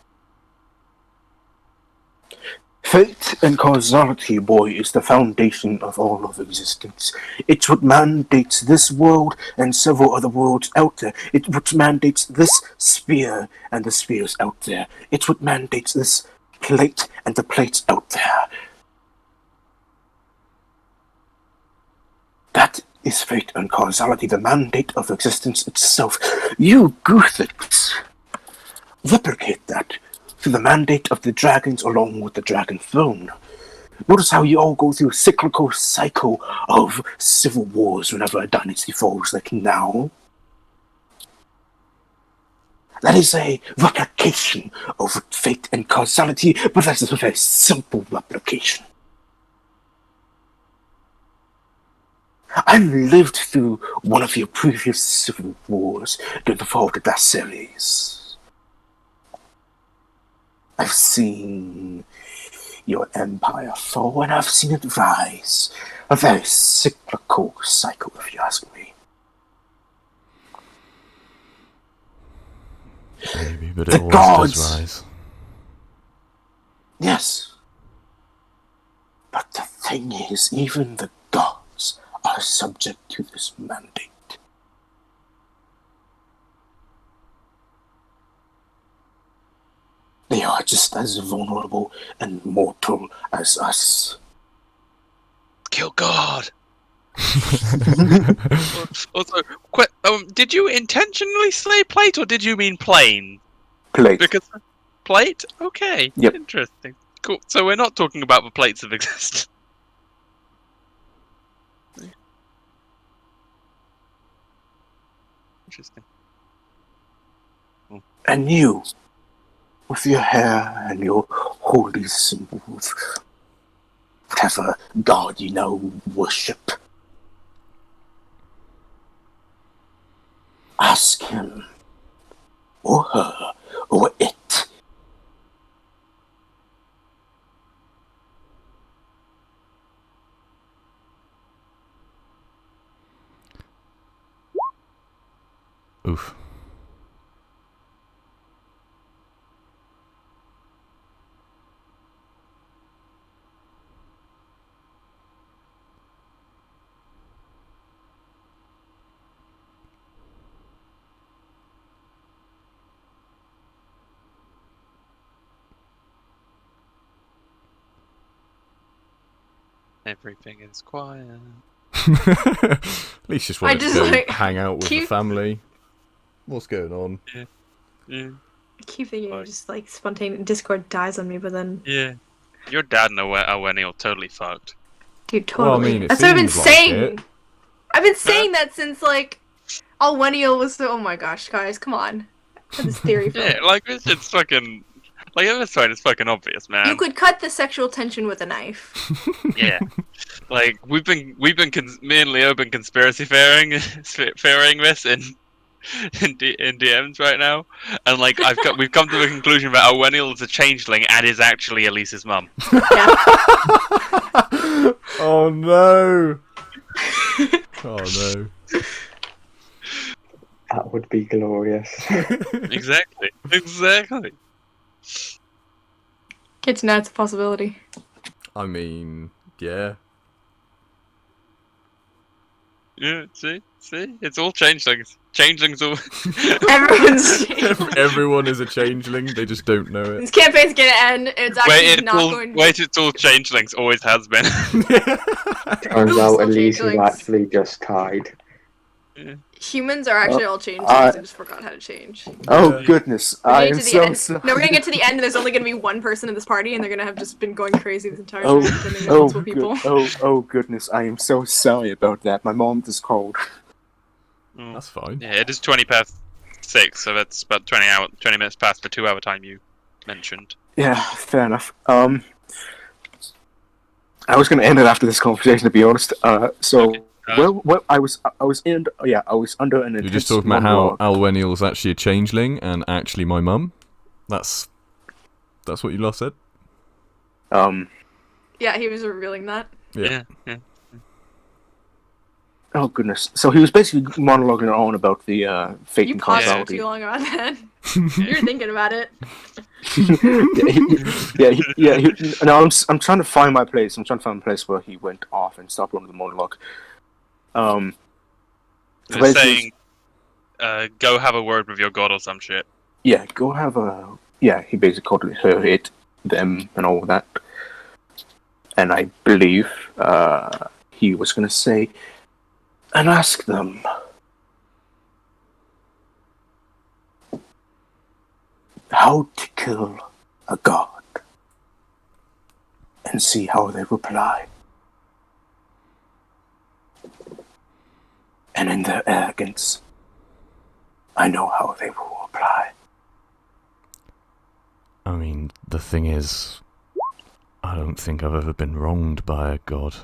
Fate and causality, boy, is the foundation of all of existence. It's what mandates this world and several other worlds out there. It's what mandates this sphere and the spheres out there. It's what mandates this plate and the plates out there. That is fate and causality, the mandate of existence itself. You Guthix replicate that through the mandate of the dragons along with the dragon throne. Notice how you all go through a cyclical cycle of civil wars whenever a dynasty falls, like now. That is a replication of fate and causality, but that is a very simple replication. I lived through one of your previous civil wars during the fall of that series. I've seen your empire fall, and I've seen it rise. A very cyclical cycle, if you ask me. Maybe, but The it always gods. does rise. Yes. But the thing is, even the gods are subject to this mandate. They are just as vulnerable and mortal as us. Kill God. Also, did you intentionally say plate or did you mean plane? Plate. Because plate? Okay. Yep. Interesting. Cool. So we're not talking about the plates of existence. Interesting. And you, with your hair and your holy symbols, whatever god you now worship, ask him, or her, or it. Oof. Everything is quiet. At least just wanted just, to go like, hang out with the keep- family. What's going on? Yeah. I keep thinking just like spontaneous Discord dies on me, but then Yeah. Your dad and Owenny totally fucked. dude, Well, I totally. mean, it That's what I've been seems like saying. it. I've been saying that since like Alwenial was so. Oh my gosh, guys, come on. I had this theory. For Yeah, like this shit's fucking. Like at this point, it's fucking obvious, man. You could cut the sexual tension with a knife. Yeah. Like me and Leo been conspiracy theorying this in DMs right now, and like we've come to the conclusion that Owennial is a changeling and is actually Elise's mum. Yeah. Oh no! Oh no! That would be glorious. Exactly. Exactly. Good to know it's a possibility. I mean, yeah. Yeah. See, it's all changelings. Changelings all. Everyone's. Everyone is a changeling. They just don't know it. This campaign's gonna end. It's actually not going. It's all changelings. Always has been. Turns out Still Elise is changelings. actually just tied. Humans are actually all changed. I- I just forgot how to change. Oh Yeah. goodness, We're I getting am to the so end. sorry. No, we're gonna get to the end, and there's only gonna be one person in this party, and they're gonna have just been going crazy this entire Oh, time, pretending they're oh, multiple good, people. oh goodness, I am so sorry about that. My mom just called. That's fine. Yeah, it is 6, so that's about 20 minutes past the 2-hour time you mentioned. Yeah, fair enough. I was gonna end it after this conversation, to be honest. So, well, I was under an. You're just talking about how Alwenial's actually a changeling and actually my mum. That's what you last said. Yeah, he was revealing that. Yeah. Oh goodness. So he was basically monologuing on about the fate You and paused for causality. too long about that. You're thinking about it. No, I'm trying to find my place. I'm trying to find the place where he went off and stopped on the monologue. They're saying, go have a word with your god or some shit. Yeah, go have a... Yeah, he basically called it her, it, them, and all that. And I believe he was going to say, and ask them how to kill a god. And see how they reply. And in their arrogance, I know how they will reply. I mean, the thing is, I don't think I've ever been wronged by a god.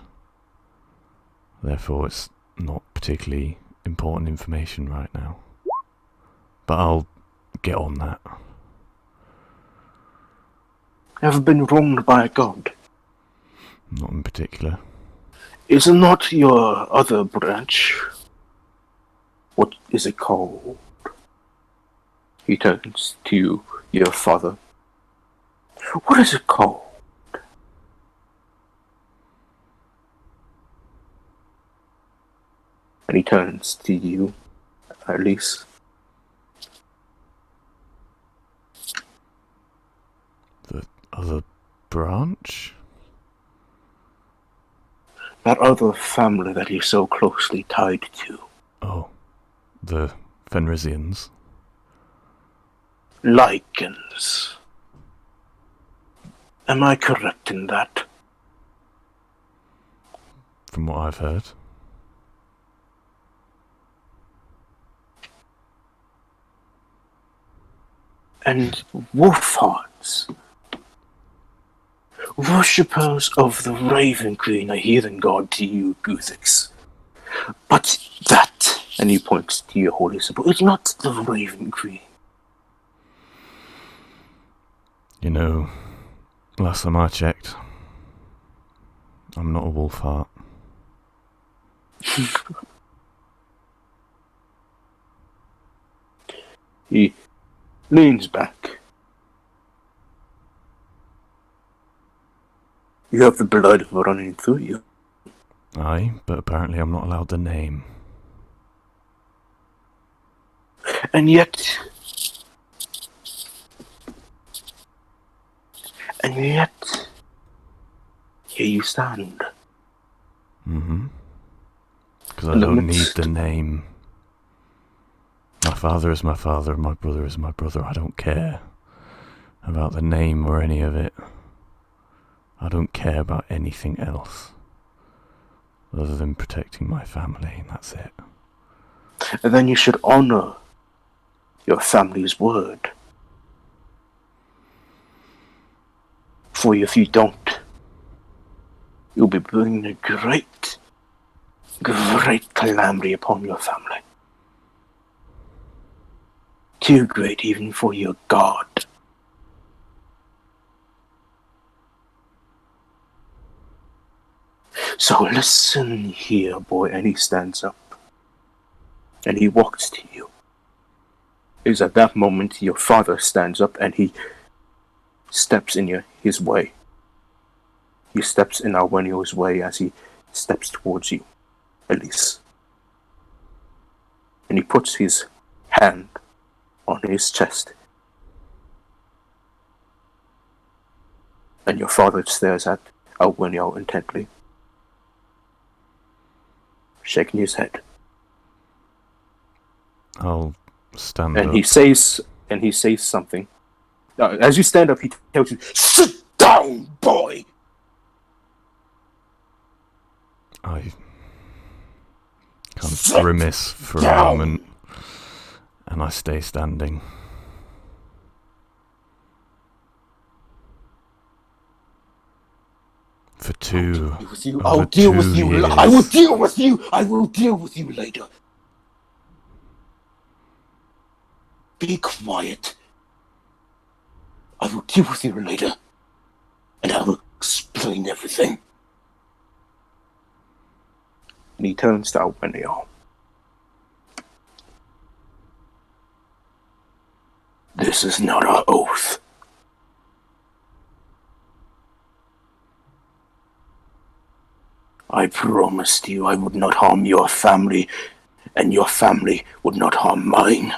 Therefore, it's not particularly important information right now. But I'll get on that. Ever been wronged by a god? Not in particular. Is it not your other branch? What is it called? He turns to your father. What is it called? And he turns to you, Elise. The other branch? That other family that you're so closely tied to. Oh, the Fenrisians. Lycans. Am I correct in that? From what I've heard. And Wolfhearts. Worshippers of the Raven Queen, a heathen god to you, Guthix. But that, and he points to your holy symbol, is not the Raven Queen. You know, last time I checked, I'm not a wolf heart. He leans back. You have the blood running through you. Aye, but apparently I'm not allowed the name. And yet, here you stand. Mm-hmm. Because I In the don't need midst- the name. My father is my father, my brother is my brother. I don't care about the name or any of it. I don't care about anything else other than protecting my family, and that's it. And then you should honor your family's word. For if you don't, you'll be bringing a great calamity upon your family. Too great even for your god. So listen here, boy, and he stands up. And he walks to you. It is at that moment your father stands up and he steps in his way. He steps in Arwenio's way as he steps towards you, Elise. And he puts his hand on his chest. And your father stares at Arwenio intently, shaking his head. I'll stand And up. he says something. As you stand up, he tells you, "Sit down, boy!" I kind of Sit grimace for a down. moment, and I stay standing. For two. I'll over deal with 2 you. years. I will deal with you. I will deal with you later. Be quiet. I will deal with you later. And I will explain everything. And he turns to Arwenio. This is not our oath. I promised you I would not harm your family, and your family would not harm mine.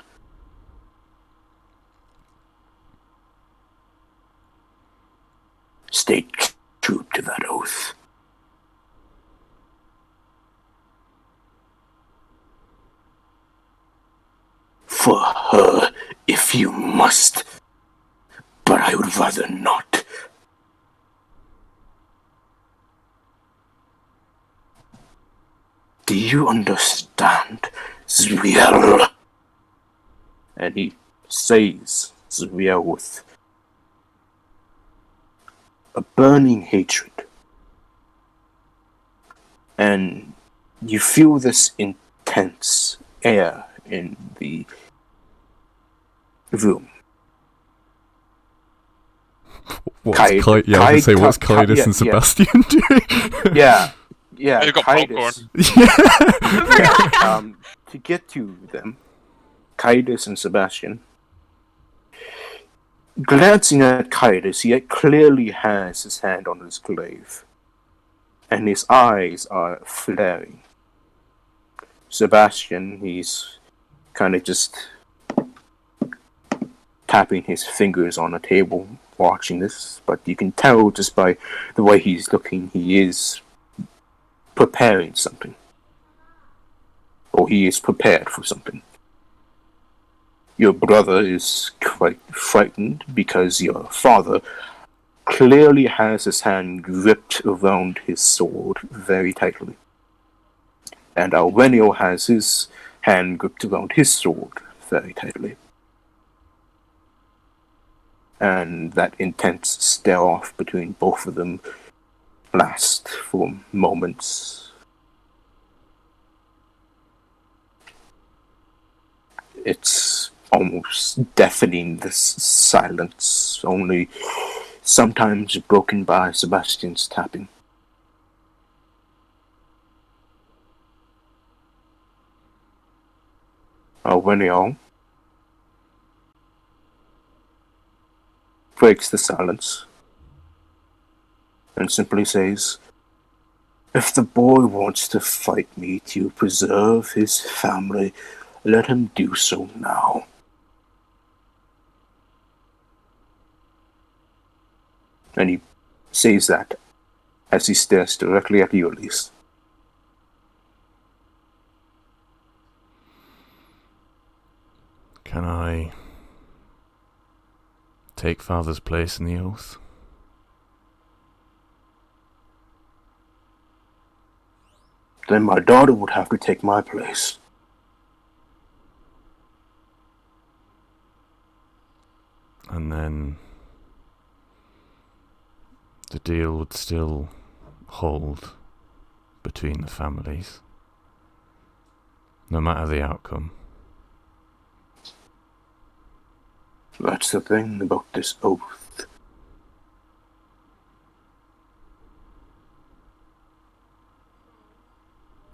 Stay true to that oath. For her, if you must, but I would rather not. Do you understand, Zwiel? And he says Zwiel with a burning hatred. And you feel this intense air in the room. What's I was going to say, what's Kaidus and Sebastian doing? Yeah. They've got popcorn. To get to them, Kaidus and Sebastian, glancing at Kaidus, he clearly has his hand on his glaive, and his eyes are flaring. Sebastian, he's kind of just tapping his fingers on a table, watching this, but you can tell just by the way he's looking, he is preparing something. Or he is prepared for something. Your brother is quite frightened because your father clearly has his hand gripped around his sword very tightly. And Alwenio has his hand gripped around his sword very tightly. And that intense stare-off between both of them lasts for moments. It's almost deafening, this silence, only sometimes broken by Sebastian's tapping. Alwenio breaks the silence and simply says, "If the boy wants to fight me to preserve his family, let him do so now." And he says that as he stares directly at Ulysses. Can I take Father's place in the oath? Then my daughter would have to take my place. And then the deal would still hold between the families, no matter the outcome. That's the thing about this oath.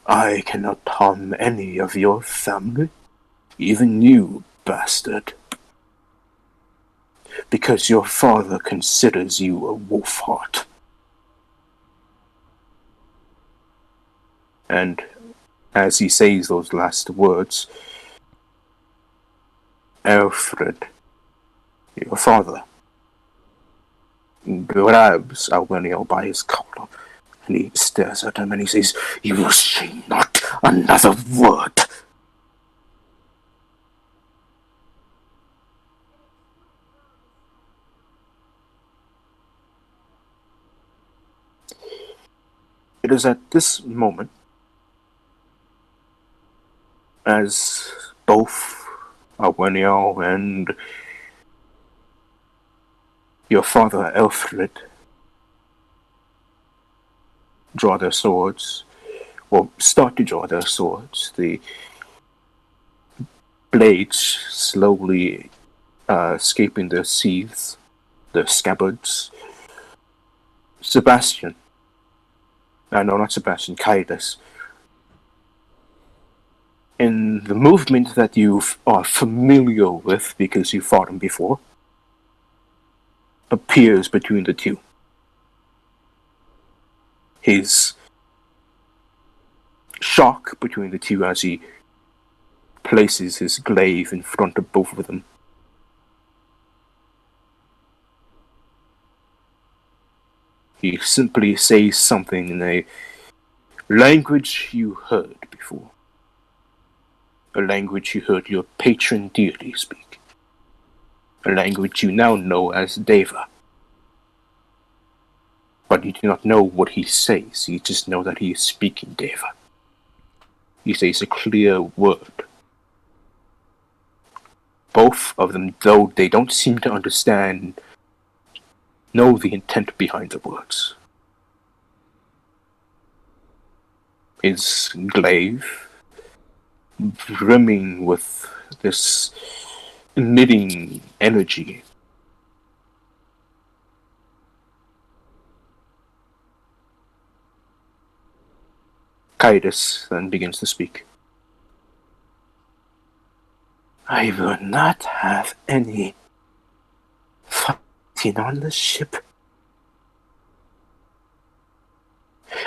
I cannot harm any of your family, even you, bastard. Because your father considers you a Wolfheart. And as he says those last words, Alfred, your father, grabs Alwenio by his collar, and he stares at him and he says, "You will say not another word." It is at this moment, as both Alwenio and your father Alfred draw their swords, or start to draw their swords, the blades slowly escaping their sheaths, their scabbards. Sebastian, no, not Sebastian, Kaidus, in the movement that you are familiar with because you fought him before, appears between the two. His shock between the two as he places his glaive in front of both of them. He simply says something in a language you heard before. A language you heard your patron deity speak. A language you now know as Deva. But you do not know what he says, you just know that he is speaking Deva. He says a clear word. Both of them, though they don't seem to understand, know the intent behind the words. His glaive, brimming with this emitting energy, Kaidos then begins to speak. I will not have any fighting on the ship.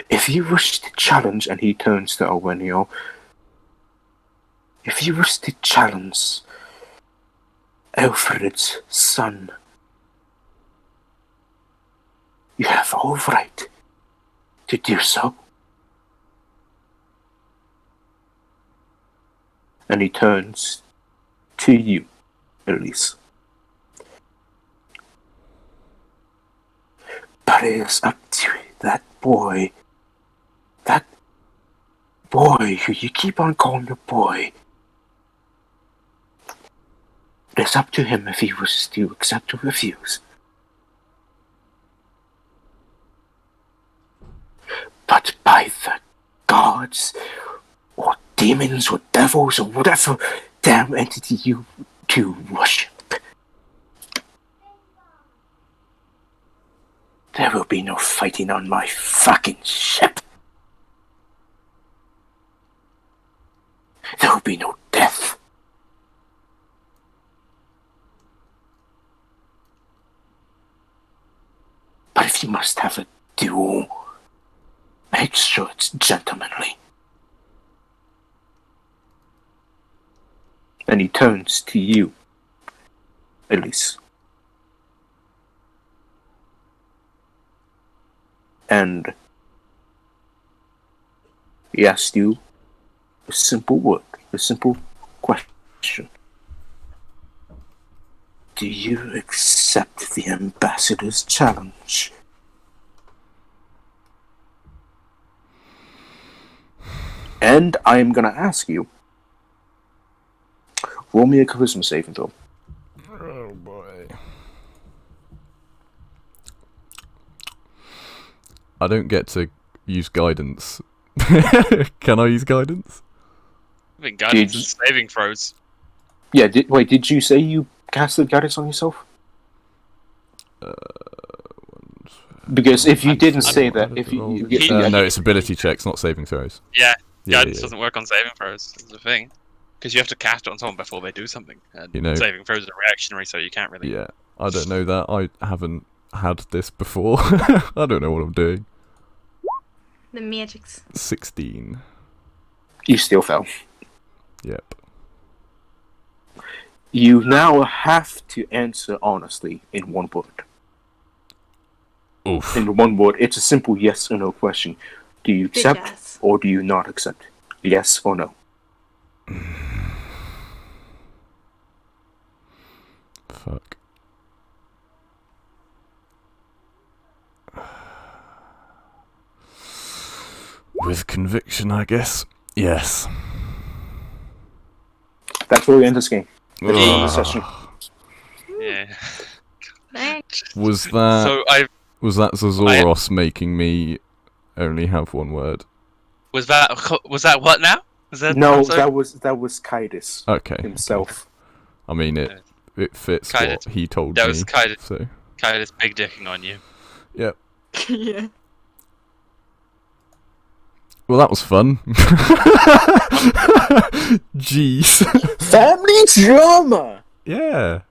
If you wish to challenge, and he turns to Owenio, if you wish to challenge Alfred's son, you have all right to do so. And he turns to you, Elise. But it is up to that boy who you keep on calling a boy. It's up to him if he wishes to accept or refuse. But by the gods, or demons, or devils, or whatever damn entity you do worship, there will be no fighting on my fucking ship. There will be no death. But if you must have a duel, make sure it's gentlemanly. And he turns to you, Elise. And he asked you a simple word, a simple question. Do you accept the ambassador's challenge? And I am gonna ask you, roll me a charisma saving throw. Oh boy. I don't get to use guidance. Can I use guidance? I think guidance is saving throws. Yeah, did you say you casted guidance on yourself? Because if you didn't say that, if you no, it's ability checks, not saving throws. Yeah, Yeah, guidance doesn't work on saving throws. That's the thing. Because you have to cast it on someone before they do something. And You know- saving throws are reactionary, so you can't really. Yeah, I don't know that. I haven't had this before. I don't know what I'm doing. The magics. 16. you still fell. Yep. You now have to answer honestly in one word. Oof. In one word, it's a simple yes or no question. Do you Big accept yes. or do you not accept? Yes or no? Fuck. With conviction, I guess. Yes. That's where we end this game. That's where we end this Ugh. session. Yeah. Thanks. Was that So I Zazoros making me only have one word? was that what now? Was that No, I'm sorry? that was Kaidos Okay. himself. I mean, it fits Kinda. what he told That me. was kinda- So, kind of big dicking on you. yep. Yeah. Well, that was fun. Jeez. Family drama! Yeah.